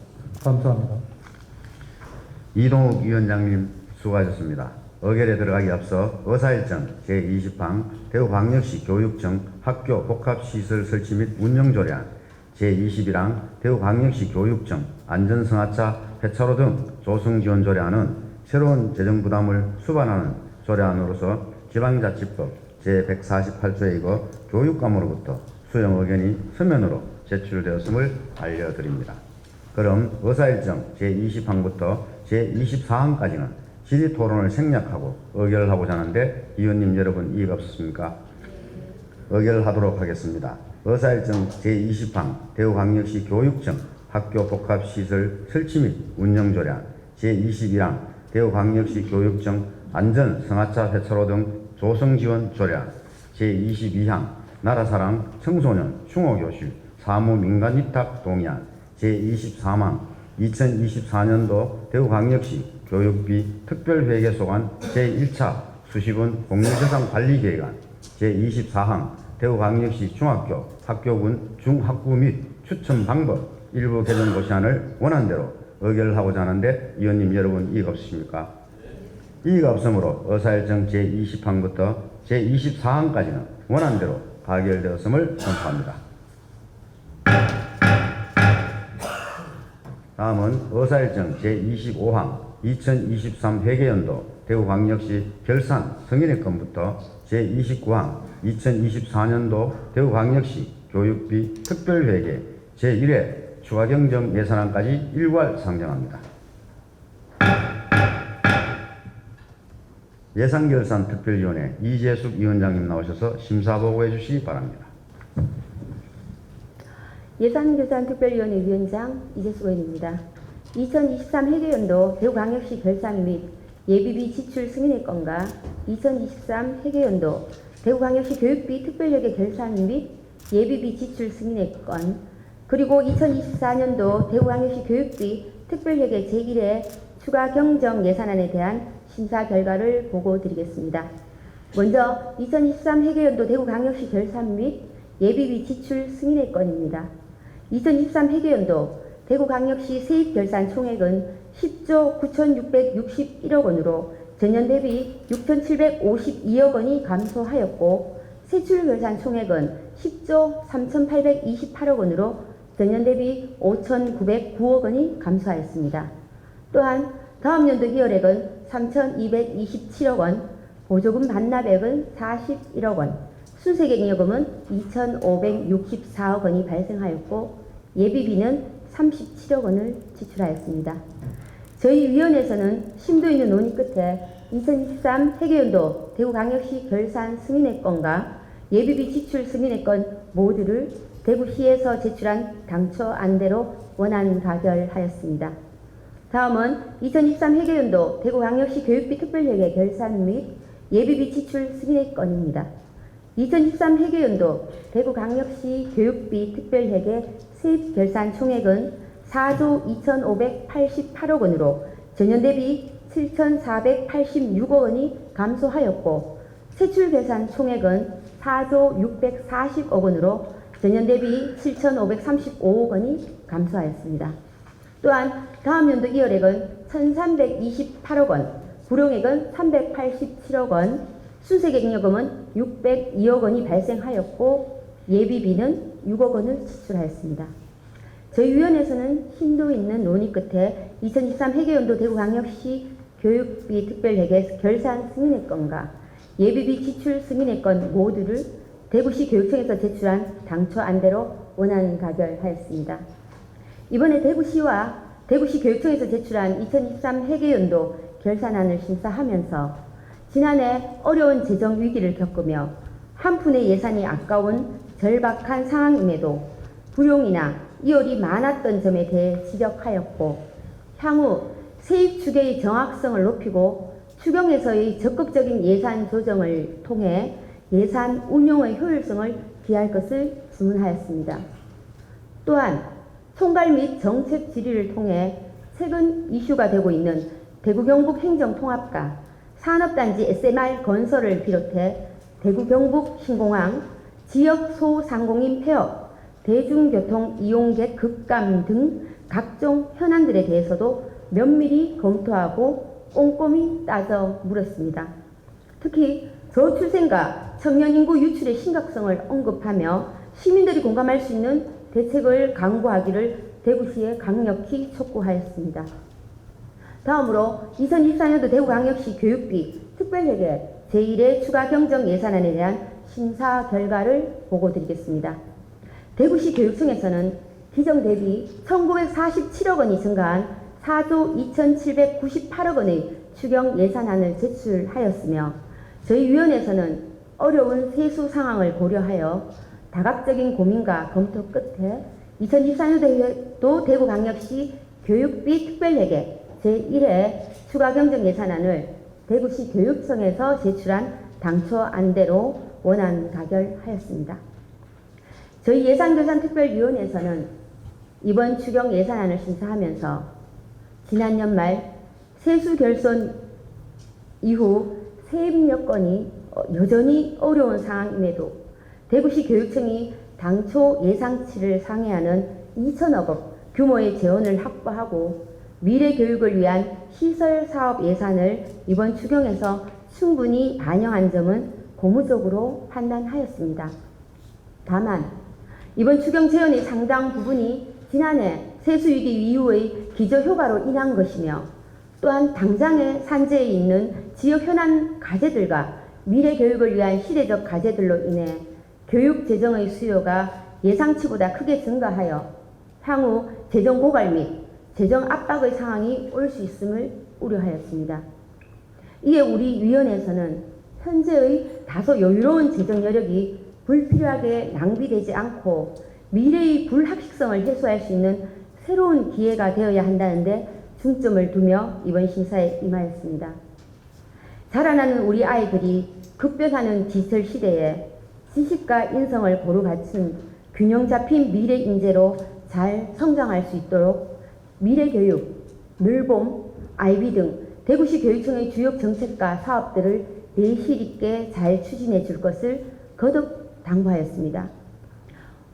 [SPEAKER 12] 감사합니다.
[SPEAKER 1] 이동욱 위원장님 수고하셨습니다. 의결에 들어가기 앞서 의사일정 제20항 대구광역시 교육청 학교 복합시설 설치 및 운영조례안 제21항 대구광역시 교육청 안전승하차 폐차로 등 조성지원조례안은 새로운 재정부담을 수반하는 조례안으로서 지방자치법 제148조에 이거 교육감으로부터 수용 의견이 서면으로 제출되었음을 알려드립니다. 그럼 의사일정 제20항부터 제24항까지는 질의토론을 생략하고 의결을 하고자 하는데 위원님 여러분 이의가 없으십니까? 의결하도록 하겠습니다. 의사일정 제20항 대구광역시 교육청 학교 복합시설 설치 및 운영조례안 제21항 대구광역시 교육청 안전승하차 회차로 등 조성지원조례안 제22항 나라사랑 청소년 충호교실 사무민간위탁 동의안 제23항 2024년도 대구광역시 교육비 특별회계소관 제1차 수십원 공유재산관리계획안 제24항 대구광역시 중학교 학교군 중학부 및 추천 방법 일부 개정 고시안을 원안대로 의결하고자 하는데 위원님 여러분 이의가 없으십니까? 이의가 없으므로 의사일정 제20항부터 제24항까지는 원안대로 가결되었음을 선포합니다. 다음은 의사일정 제25항 2023 회계연도 대구광역시 결산 승인의 건부터 제29항 2024년도 대구광역시 교육비 특별회계 제1회 추가경정 예산안까지 일괄 상정합니다. 예산결산특별위원회 이재숙 위원장님 나오셔서 심사보고해 주시기 바랍니다.
[SPEAKER 4] 예산결산특별위원회 위원장 이재숙 의원입니다. 2023 회계연도 대구광역시 결산 및 예비비 지출 승인의 건과 2023 회계연도 대구광역시 교육비 특별회계 결산 및 예비비 지출 승인의 건 그리고 2024년도 대구광역시 교육비 특별회계 제1회 추가 경정 예산안에 대한 심사 결과를 보고 드리겠습니다. 먼저 2023 회계연도 대구광역시 결산 및 예비비 지출 승인의 건입니다. 2023 회계연도 대구광역시 세입결산 총액은 10조 9,661억 원으로 전년 대비 6,752억 원이 감소하였고 세출 결산 총액은 10조 3,828억 원으로 전년 대비 5,909억 원이 감소하였습니다. 또한 다음 연도 기여액은 3,227억 원, 보조금 반납액은 41억 원, 순세경여금은 2,564억 원이 발생하였고 예비비는 37억 원을 지출하였습니다. 저희 위원회에서는 심도 있는 논의 끝에 2023 회계연도 대구광역시 결산 승인의 건과 예비비 지출 승인의 건 모두를 대구시에서 제출한 당초 안대로 원안 가결하였습니다. 다음은 2023 회계연도 대구광역시 교육비 특별회계 결산 및 예비비 지출 승인의 건입니다. 2023 회계연도 대구광역시 교육비 특별회계 세입 결산 총액은 4조 2,588억 원으로 전년 대비 7,486억 원이 감소하였고 세출 계산 총액은 4조 640억 원으로 전년 대비 7,535억 원이 감소하였습니다. 또한 다음 연도 기여액은 1,328억 원, 불용액은 387억 원, 순세경여금은 602억 원이 발생하였고 예비비는 6억 원을 지출하였습니다. 저희 위원회에서는 심도 있는 논의 끝에 2023 회계연도 대구광역시 교육비 특별회계 결산 승인의 건과 예비비 지출 승인의 건 모두를 대구시 교육청에서 제출한 당초 안대로 원안 가결하였습니다. 이번에 대구시와 대구시 교육청에서 제출한 2023 회계연도 결산안을 심사하면서 지난해 어려운 재정 위기를 겪으며 한 푼의 예산이 아까운 절박한 상황임에도 불용이나 이월이 많았던 점에 대해 지적하였고 향후 세입 추계의 정확성을 높이고 추경에서의 적극적인 예산 조정을 통해 예산 운용의 효율성을 기할 것을 주문하였습니다. 또한 총괄 및 정책 질의를 통해 최근 이슈가 되고 있는 대구 경북 행정통합과 산업단지 SMR 건설을 비롯해 대구 경북 신공항, 지역 소상공인 폐업, 대중교통 이용객 급감 등 각종 현안들에 대해서도 면밀히 검토하고 꼼꼼히 따져 물었습니다. 특히 저출생과 청년 인구 유출의 심각성을 언급하며 시민들이 공감할 수 있는 대책을 강구하기를 대구시에 강력히 촉구하였습니다. 다음으로 2024년도 대구광역시 교육비 특별회계 제1회 추가 경정 예산안에 대한 심사 결과를 보고드리겠습니다. 대구시 교육청에서는 기정 대비 1,947억 원이 증가한 4조 2,798억 원의 추경 예산안을 제출하였으며 저희 위원회에서는 어려운 세수 상황을 고려하여 다각적인 고민과 검토 끝에 2024년도 대구광역시 교육비 특별회계 제1회 추가 경정 예산안을 대구시 교육청에서 제출한 당초 안대로 원안 가결하였습니다. 저희 예산결산특별위원회에서는 이번 추경 예산안을 심사하면서 지난 연말 세수 결손 이후 세입 여건이 여전히 어려운 상황임에도 대구시 교육청이 당초 예상치를 상회하는 2천억 원 규모의 재원을 확보하고 미래 교육을 위한 시설 사업 예산을 이번 추경에서 충분히 반영한 점은 고무적으로 판단하였습니다. 다만 이번 추경 재원의 상당 부분이 지난해 세수위기 이후의 기저효과로 인한 것이며 또한 당장의 산재에 있는 지역 현안 과제들과 미래 교육을 위한 시대적 과제들로 인해 교육 재정의 수요가 예상치보다 크게 증가하여 향후 재정 고갈 및 재정 압박의 상황이 올 수 있음을 우려하였습니다. 이에 우리 위원회에서는 현재의 다소 여유로운 재정 여력이 불필요하게 낭비되지 않고 미래의 불합식성을 해소할 수 있는 새로운 기회가 되어야 한다는데 중점을 두며 이번 심사에 임하였습니다. 자라나는 우리 아이들이 급변하는 디지털 시대에 지식과 인성을 고루 갖춘 균형 잡힌 미래 인재로 잘 성장할 수 있도록 미래교육, 늘봄, 아이비 등 대구시 교육청의 주요 정책과 사업들을 내실 있게 잘 추진해 줄 것을 거듭 당부하였습니다.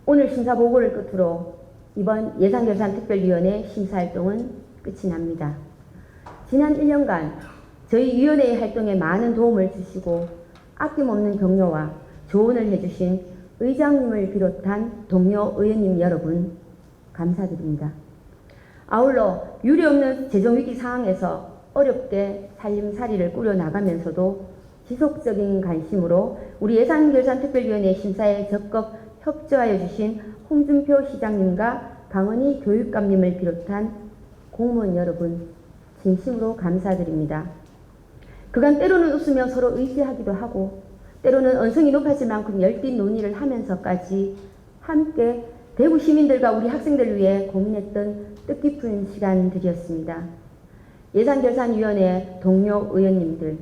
[SPEAKER 4] 오늘 심사 보고를 끝으로 이번 예산결산특별위원회 심사활동은 끝이 납니다. 지난 1년간 저희 위원회의 활동에 많은 도움을 주시고 아낌없는 격려와 조언을 해주신 의장님을 비롯한 동료 의원님 여러분 감사드립니다. 아울러 유례없는 재정위기 상황에서 어렵게 살림살이를 꾸려나가면서도 지속적인 관심으로 우리 예산결산특별위원회 심사에 적극 협조하여 주신 홍준표 시장님과 강은희 교육감님을 비롯한 공무원 여러분 진심으로 감사드립니다. 그간 때로는 웃으며 서로 의지하기도 하고 때로는 언성이 높아질 만큼 열띤 논의를 하면서까지 함께 대구 시민들과 우리 학생들을 위해 고민했던 뜻깊은 시간들이었습니다. 예산결산위원회 동료 의원님들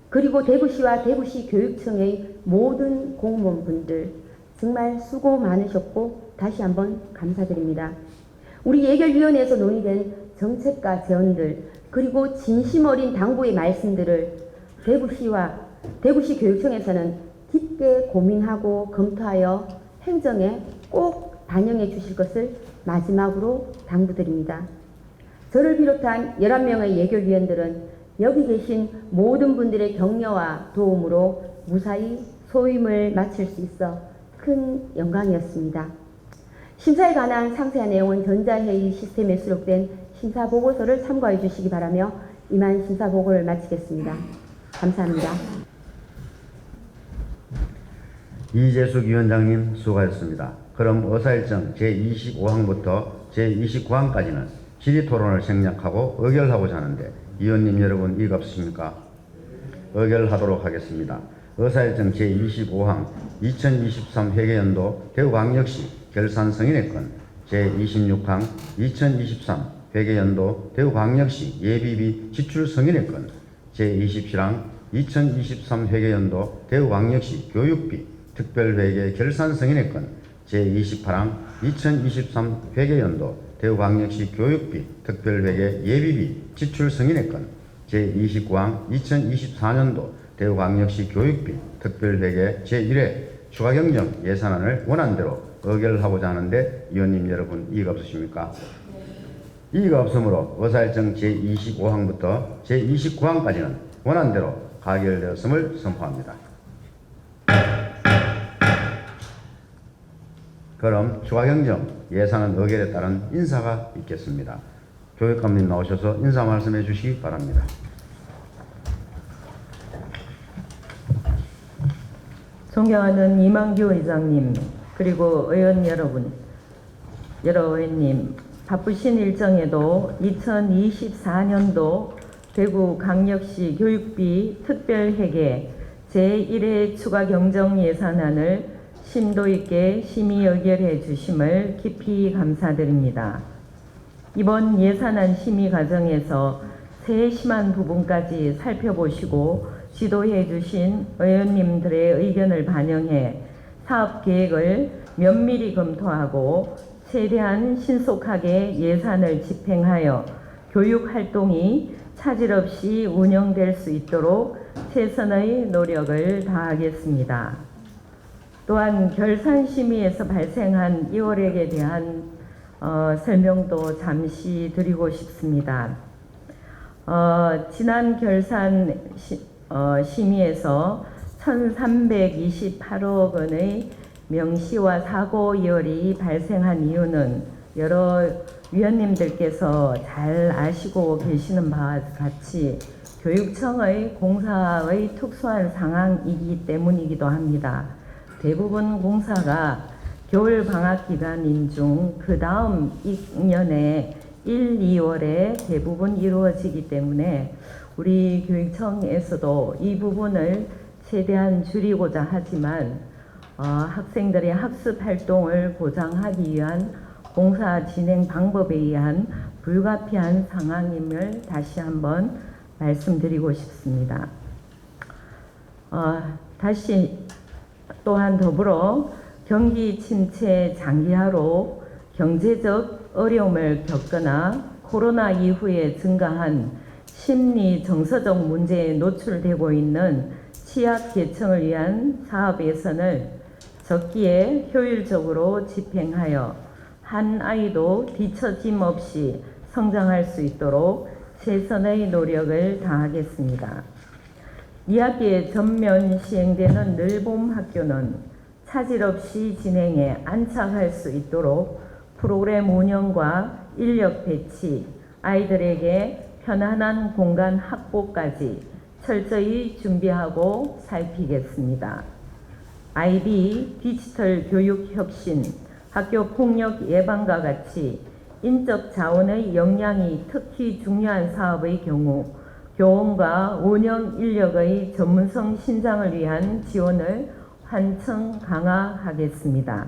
[SPEAKER 4] 그리고 대구시와 대구시 교육청의 모든 공무원분들 정말 수고 많으셨고 다시 한번 감사드립니다. 우리 예결위원회에서 논의된 정책과 제언들 그리고 진심 어린 당부의 말씀들을 대구시와 대구시 교육청에서는 깊게 고민하고 검토하여 행정에 꼭 반영해 주실 것을 마지막으로 당부드립니다. 저를 비롯한 11명의 예결위원들은 여기 계신 모든 분들의 격려와 도움으로 무사히 소임을 마칠 수 있어 큰 영광이었습니다. 심사에 관한 상세한 내용은 전자회의 시스템에 수록된 심사보고서를 참고해 주시기 바라며 이만 심사보고를 마치겠습니다. 감사합니다.
[SPEAKER 1] 이재숙 위원장님 수고하셨습니다. 그럼 의사일정 제25항부터 제29항까지는 질의토론을 생략하고 의결하고자 하는데 위원님 여러분 이의가 없으십니까? 의결하도록 하겠습니다. 의사일정 제25항 2023 회계연도 대구광역시 결산승인의 건 제26항 2023 회계연도 대구광역시 예비비 지출승인의 건 제27항 2023 회계연도 대구광역시 교육비 특별회계 결산승인의 건 제28항 2023 회계연도 대구광역시 교육비 특별회계 예비비 지출승인의 건 제29항 2024년도 대구광역시 교육비 특별회계 제1회 추가경정 예산안을 원안대로 의결하고자 하는데 위원님 여러분 이의가 없으십니까? 이의가 없으므로 의사일정 제25항부터 제29항까지는 원안대로 가결되었음을 선포합니다. 그럼 추가경정 예산안 의결에 따른 인사가 있겠습니다. 교육감님 나오셔서 인사 말씀해 주시기 바랍니다.
[SPEAKER 13] 존경하는 이만규 의장님 그리고 의원 여러분, 여러 의원님 바쁘신 일정에도 2024년도 대구광역시 교육비 특별회계 제1회 추가경정 예산안을 심도 있게 심의 의결해 주심을 깊이 감사드립니다. 이번 예산안 심의 과정에서 세심한 부분까지 살펴보시고 지도해 주신 의원님들의 의견을 반영해 사업 계획을 면밀히 검토하고 최대한 신속하게 예산을 집행하여 교육 활동이 차질 없이 운영될 수 있도록 최선의 노력을 다하겠습니다. 또한 결산심의에서 발생한 이월액에 대한 설명도 잠시 드리고 싶습니다. 지난 결산 심의에서 1,328억 원의 명시와 사고 이월이 발생한 이유는 여러 위원님들께서 잘 아시고 계시는 바와 같이 교육청의 공사의 특수한 상황이기 때문이기도 합니다. 대부분 공사가 겨울 방학 기간인 중 그 다음 학년에 1, 2월에 대부분 이루어지기 때문에 우리 교육청에서도 이 부분을 최대한 줄이고자 하지만 학생들의 학습 활동을 보장하기 위한 공사 진행 방법에 의한 불가피한 상황임을 다시 한번 말씀드리고 싶습니다. 다시 또한 더불어 경기 침체 장기화로 경제적 어려움을 겪거나 코로나 이후에 증가한 심리 정서적 문제에 노출되고 있는 취약계층을 위한 사업 예산을 적기에 효율적으로 집행하여 한 아이도 뒤처짐 없이 성장할 수 있도록 최선의 노력을 다하겠습니다. 2학기에 전면 시행되는 늘봄 학교는 차질 없이 진행해 안착할 수 있도록 프로그램 운영과 인력 배치, 아이들에게 편안한 공간 확보까지 철저히 준비하고 살피겠습니다. IB, 디지털 교육 혁신, 학교 폭력 예방과 같이 인적 자원의 역량이 특히 중요한 사업의 경우 교원과 운영 인력의 전문성 신장을 위한 지원을 환청 강화하겠습니다.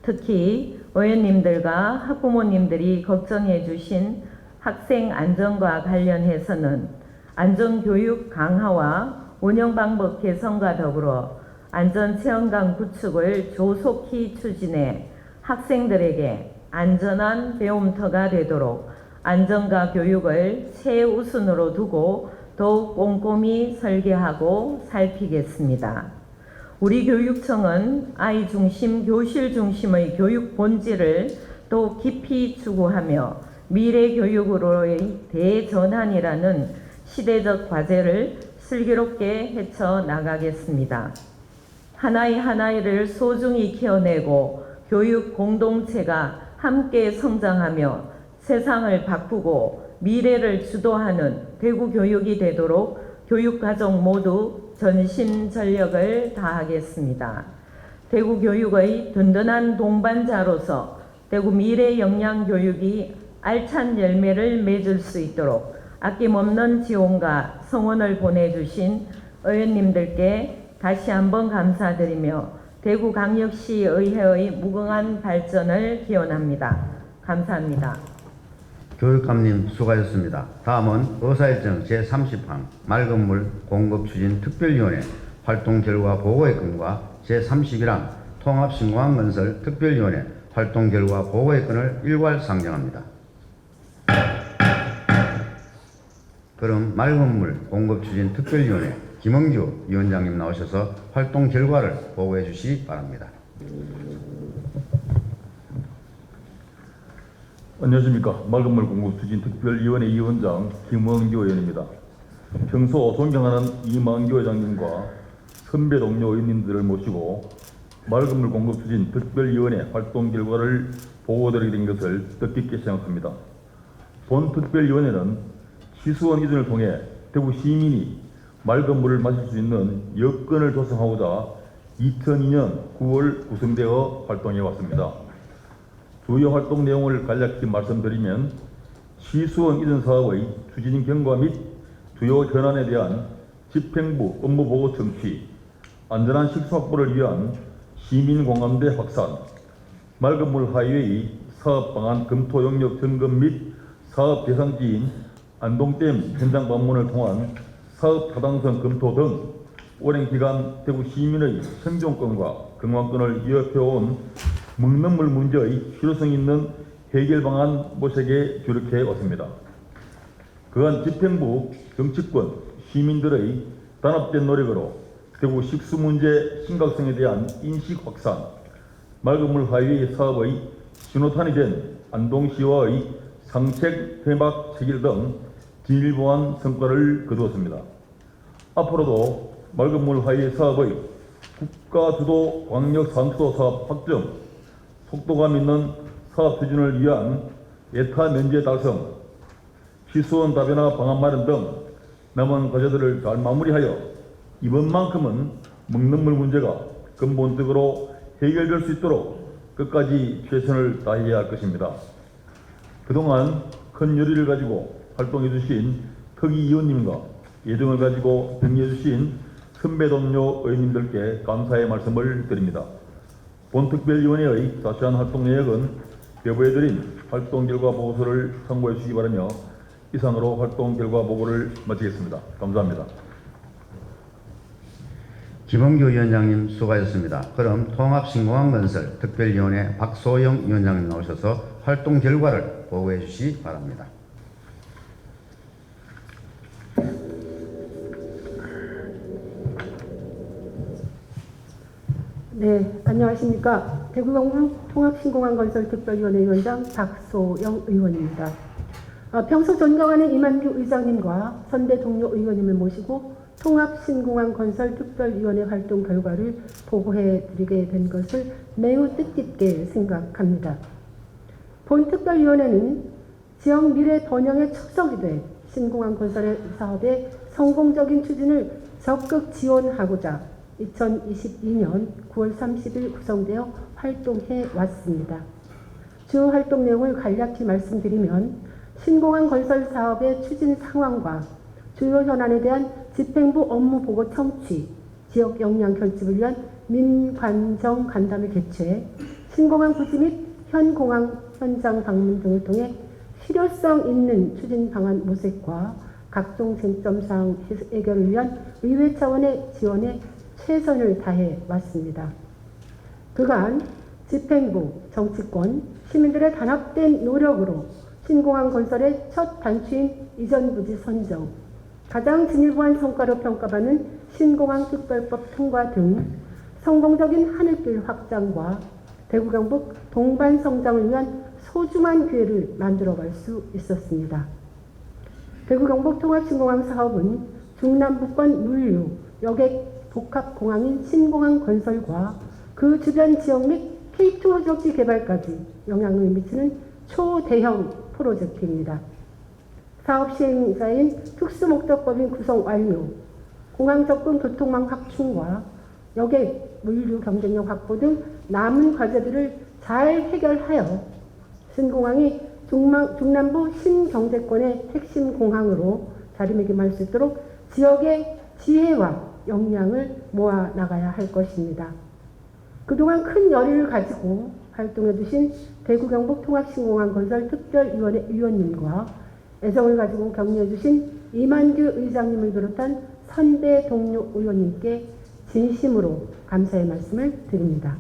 [SPEAKER 13] 특히 의원님들과 학부모님들이 걱정해 주신 학생 안전과 관련해서는 안전교육 강화와 운영 방법 개선과 더불어 안전체험관 구축을 조속히 추진해 학생들에게 안전한 배움터가 되도록 안전과 교육을 최우선으로 두고 더욱 꼼꼼히 설계하고 살피겠습니다. 우리 교육청은 아이 중심, 교실 중심의 교육 본질을 또 깊이 추구하며 미래 교육으로의 대전환이라는 시대적 과제를 슬기롭게 헤쳐나가겠습니다. 하나이 하나이를 소중히 키워내고 교육 공동체가 함께 성장하며 세상을 바꾸고 미래를 주도하는 대구 교육이 되도록 교육가족 모두 전심전력을 다하겠습니다. 대구 교육의 든든한 동반자로서 대구 미래 역량 교육이 알찬 열매를 맺을 수 있도록 아낌없는 지원과 성원을 보내주신 의원님들께 다시 한번 감사드리며 대구광역시 의회의 무궁한 발전을 기원합니다. 감사합니다.
[SPEAKER 1] 교육감님 수고하셨습니다. 다음은 의사일정 제30항 맑은물 공급추진 특별위원회 활동 결과 보고의 건과 제31항 통합신공항 건설 특별위원회 활동 결과 보고의 건을 일괄 상정합니다. 그럼 맑은물 공급추진 특별위원회 김은규 위원장님 나오셔서 활동 결과를 보고해 주시기 바랍니다.
[SPEAKER 14] 안녕하십니까. 맑은물 공급추진특별위원회 위원장 김원규 의원입니다. 평소 존경하는 이만규 회장님과 선배 동료 의원님들을 모시고 맑은물 공급추진특별위원회 활동 결과를 보고드리게 된 것을 뜻깊게 생각합니다. 본 특별위원회는 시수원 이전을 통해 대구 시민이 맑은 물을 마실 수 있는 여건을 조성하고자 2002년 9월 구성되어 활동해 왔습니다. 주요 활동 내용을 간략히 말씀드리면 시수원 이전 사업의 추진 경과 및 주요 현안에 대한 집행부 업무보고 청취, 안전한 식수 확보를 위한 시민공감대 확산, 맑은물 하이웨이 사업 방안 검토 영역 점검 및 사업 대상지인 안동댐 현장 방문을 통한 사업 타당성 검토 등 오랜 기간 대구 시민의 생존권과 건강권을 위협해온 먹는 물 문제의 실효성 있는 해결 방안 모색에 주력해 왔습니다. 그간 집행부, 정치권, 시민들의 단합된 노력으로 대구 식수 문제 심각성에 대한 인식 확산, 맑은물 하이웨이 사업의 신호탄이 된 안동시와의 상책 회막 체결 등 진일보한 성과를 거두었습니다. 앞으로도 맑은물 하이웨이 사업의 국가주도 광역상수도 사업 확정, 속도감 있는 사업 추진을 위한 예타 면제 달성, 시수원 다변화 방안 마련 등 남은 과제들을 잘 마무리하여 이번만큼은 먹는 물 문제가 근본적으로 해결될 수 있도록 끝까지 최선을 다해야 할 것입니다. 그동안 큰 열의를 가지고 활동해 주신 특위위원님과 예정을 가지고 정리해 주신 선배 동료 의원님들께 감사의 말씀을 드립니다. 본특별위원회의 자세한 활동 내역은 배부해드린 활동 결과 보고서를 참고해 주시기 바라며 이상으로 활동 결과 보고를 마치겠습니다. 감사합니다.
[SPEAKER 1] 김은규 위원장님 수고하셨습니다. 그럼 통합신공항건설 특별위원회 박소영 위원장님 나오셔서 활동 결과를 보고해 주시기 바랍니다.
[SPEAKER 15] 네, 안녕하십니까. 대구공항 통합신공항건설 특별위원회 위원장 박소영 의원입니다. 평소 존경하는 이만규 의장님과 선대 동료 의원님을 모시고 통합신공항 건설특별위원회 활동 결과를 보고해 드리게 된 것을 매우 뜻깊게 생각합니다. 본 특별위원회는 지역 미래 번영의 척석이 돼 신공항 건설 사업의 성공적인 추진을 적극 지원하고자 2022년 9월 30일 구성되어 활동해 왔습니다. 주 활동 내용을 간략히 말씀드리면 신공항 건설 사업의 추진 상황과 주요 현안에 대한 집행부 업무 보고 청취, 지역 역량 결집을 위한 민관정 간담회 개최, 신공항 부지 및 현 공항 현장 방문 등을 통해 실효성 있는 추진 방안 모색과 각종 쟁점 사항 해결을 위한 의회 차원의 지원에 최선을 다해 왔습니다. 그간 집행부, 정치권, 시민들의 단합된 노력으로 신공항 건설의 첫 단추인 이전 부지 선정, 가장 진일보한 성과로 평가받는 신공항 특별법 통과 등 성공적인 하늘길 확장과 대구 경북 동반 성장을 위한 소중한 기회를 만들어갈 수 있었습니다. 대구 경북 통합신공항 사업은 중남부권 물류, 여객 복합공항인 신공항 건설과 그 주변 지역 및 K2 적지 개발까지 영향을 미치는 초대형 프로젝트입니다. 사업 시행자인 특수목적법인 구성 완료, 공항 접근 교통망 확충과 여객 물류 경쟁력 확보 등 남은 과제들을 잘 해결하여 신공항이 중남부 신경제권의 핵심 공항으로 자리매김할 수 있도록 지역의 지혜와 역량을 모아 나가야 할 것입니다. 그동안 큰 열의를 가지고 활동해 주신 대구 경북 통합신공항 건설 특별위원회 위원님과 애정을 가지고 격려해 주신 이만규 의장님을 비롯한 선대 동료 의원님께 진심으로 감사의 말씀을 드립니다.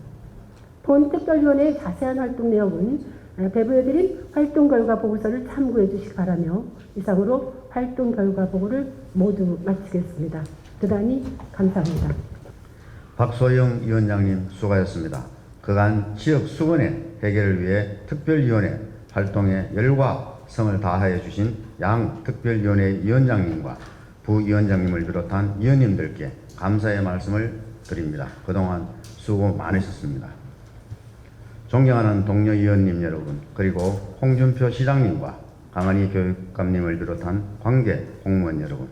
[SPEAKER 15] 본 특별위원회의 자세한 활동 내용은 배부해드린 활동 결과 보고서를 참고해 주시기 바라며 이상으로 활동 결과 보고를 모두 마치겠습니다. 대단히 감사합니다.
[SPEAKER 1] 박소영 위원장님 수고하셨습니다. 그간 지역 수건의 해결을 위해 특별위원회 활동에 열과 성을 다하여 주신 양 특별위원회 위원장님과 부위원장님을 비롯한 위원님들께 감사의 말씀을 드립니다. 그동안 수고 많으셨습니다. 존경하는 동료 위원님 여러분, 그리고 홍준표 시장님과 강한희 교육감님을 비롯한 관계 공무원 여러분,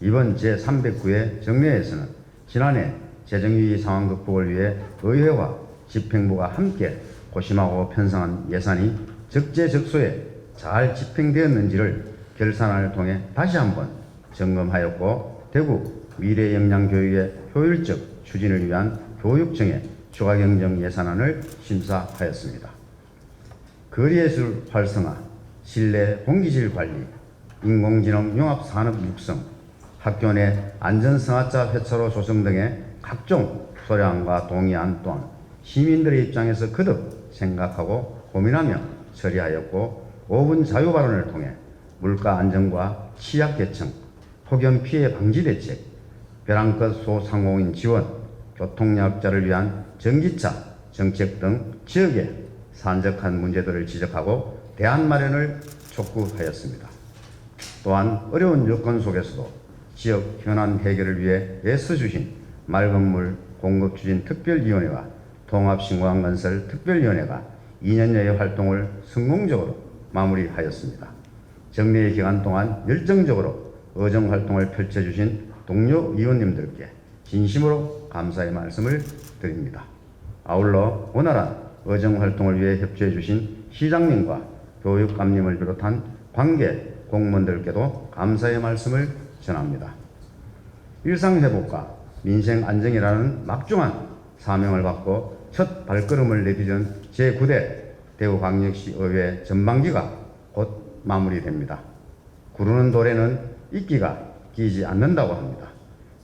[SPEAKER 1] 이번 제309회 정례에서는 지난해 재정위기 상황 극복을 위해 의회와 집행부가 함께 고심하고 편성한 예산이 적재적소에 잘 집행되었는지를 결산을 통해 다시 한번 점검하였고, 대구 미래역량교육의 효율적 추진을 위한 교육청의 추가경정 예산안을 심사하였습니다. 거리예술 활성화, 실내 공기질 관리, 인공지능 융합산업 육성, 학교 내 안전성화자 회차로 조성 등의 각종 소량과 동의안 또한 시민들의 입장에서 거듭 생각하고 고민하며 처리하였고, 5분 자유발언을 통해 물가 안정과 취약계층, 폭염 피해 방지 대책, 벼랑끝 소상공인 지원, 교통약자를 위한 전기차 정책 등 지역의 산적한 문제들을 지적하고 대안 마련을 촉구하였습니다. 또한 어려운 여건 속에서도 지역 현안 해결을 위해 애써주신 맑은 물 공급추진 특별위원회와 통합신공항건설 특별위원회가 2년여의 활동을 성공적으로 마무리하였습니다. 정례 기간 동안 열정적으로 의정활동을 펼쳐주신 동료 위원님들께 진심으로 감사의 말씀을 드립니다. 아울러 원활한 의정활동을 위해 협조해 주신 시장님과 교육감님을 비롯한 관계 공무원들께도 감사의 말씀을 전합니다. 일상회복과 민생안정이라는 막중한 사명을 받고 첫 발걸음을 내딛은 제9대 대구광역시의회 전반기가 곧 마무리됩니다. 구르는 돌에는 이끼가 끼지 않는다고 합니다.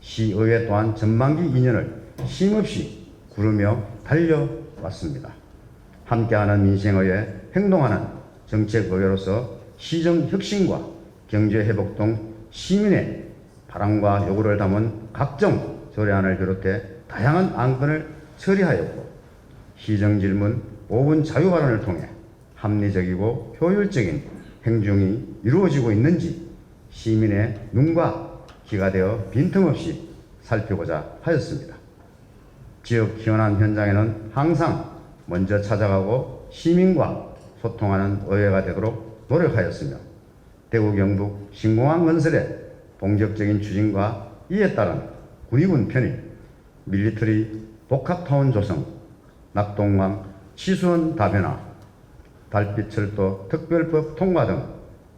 [SPEAKER 1] 시의회 또한 전반기 2년을 쉼없이 구르며 달려왔습니다. 함께하는 민생의회, 행동하는 정책의회로서 시정혁신과 경제회복 등 시민의 바람과 요구를 담은 각종 조례안을 비롯해 다양한 안건을 처리하였고, 시정질문 5분 자유발언을 통해 합리적이고 효율적인 행중이 이루어지고 있는지 시민의 눈과 귀가 되어 빈틈없이 살피고자 하였습니다. 지역 현안 현장에는 항상 먼저 찾아가고 시민과 소통하는 의회가 되도록 노력하였으며 대구 경북 신공항 건설의 본격적인 추진과 이에 따른 군의군 편입, 밀리터리 복합타운 조성, 낙동강 치수원 다변화, 달빛철도 특별법 통과 등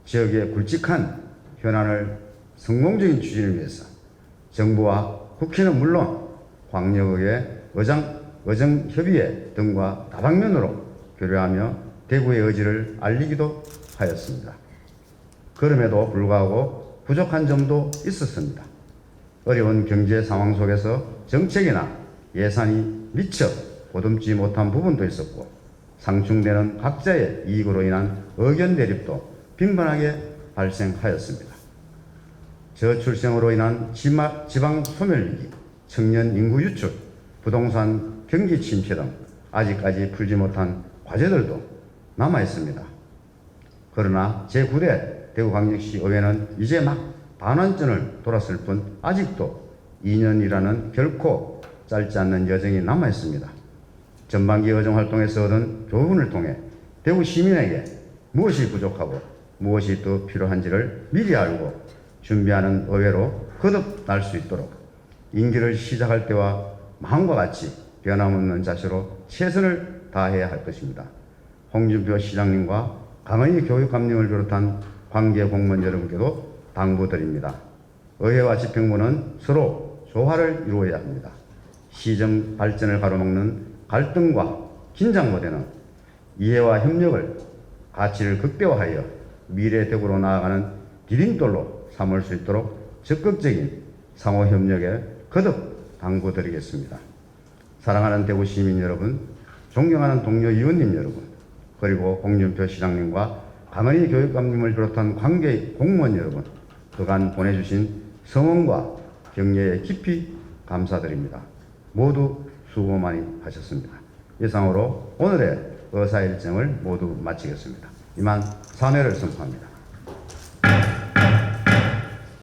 [SPEAKER 1] 지역의 굵직한 현안을 성공적인 추진을 위해서 정부와 국회는 물론 광역의 의정협의회 등과 다방면으로 교류하며 대구의 의지를 알리기도 하였습니다. 그럼에도 불구하고 부족한 점도 있었습니다. 어려운 경제 상황 속에서 정책이나 예산이 미처 보듬지 못한 부분도 있었고 상충되는 각자의 이익으로 인한 의견 대립도 빈번하게 발생하였습니다. 저출생으로 인한 지방 소멸위기, 청년 인구 유출, 부동산 경기 침체 등 아직까지 풀지 못한 과제들도 남아 있습니다. 그러나 제9대 대구광역시 의회는 이제 막 반환점을 돌았을 뿐 아직도 2년이라는 결코 짧지 않는 여정이 남아 있습니다. 전반기 의정활동에서 얻은 교훈을 통해 대구 시민에게 무엇이 부족하고 무엇이 더 필요한지를 미리 알고 준비하는 의회로 거듭날 수 있도록 임기를 시작할 때와 마음과 같이 변함없는 자세로 최선을 다해야 할 것입니다. 홍준표 시장님과 강은희 교육감님을 비롯한 관계 공무원 여러분께도 당부드립니다. 의회와 집행부는 서로 조화를 이루어야 합니다. 시정 발전을 가로막는 갈등과 긴장보다는 이해와 협력을 가치를 극대화하여 미래 대구로 나아가는 디딤돌로 삼을 수 있도록 적극적인 상호협력에 거듭 당부드리겠습니다. 사랑하는 대구 시민 여러분, 존경하는 동료 의원님 여러분, 그리고 홍준표 시장님과 강은희 교육감님을 비롯한 관계 공무원 여러분, 그간 보내주신 성원과 격려에 깊이 감사드립니다. 모두 수고 많이 하셨습니다. 이상으로 오늘의 의사 일정을 모두 마치겠습니다. 이만 사퇴를 선포합니다.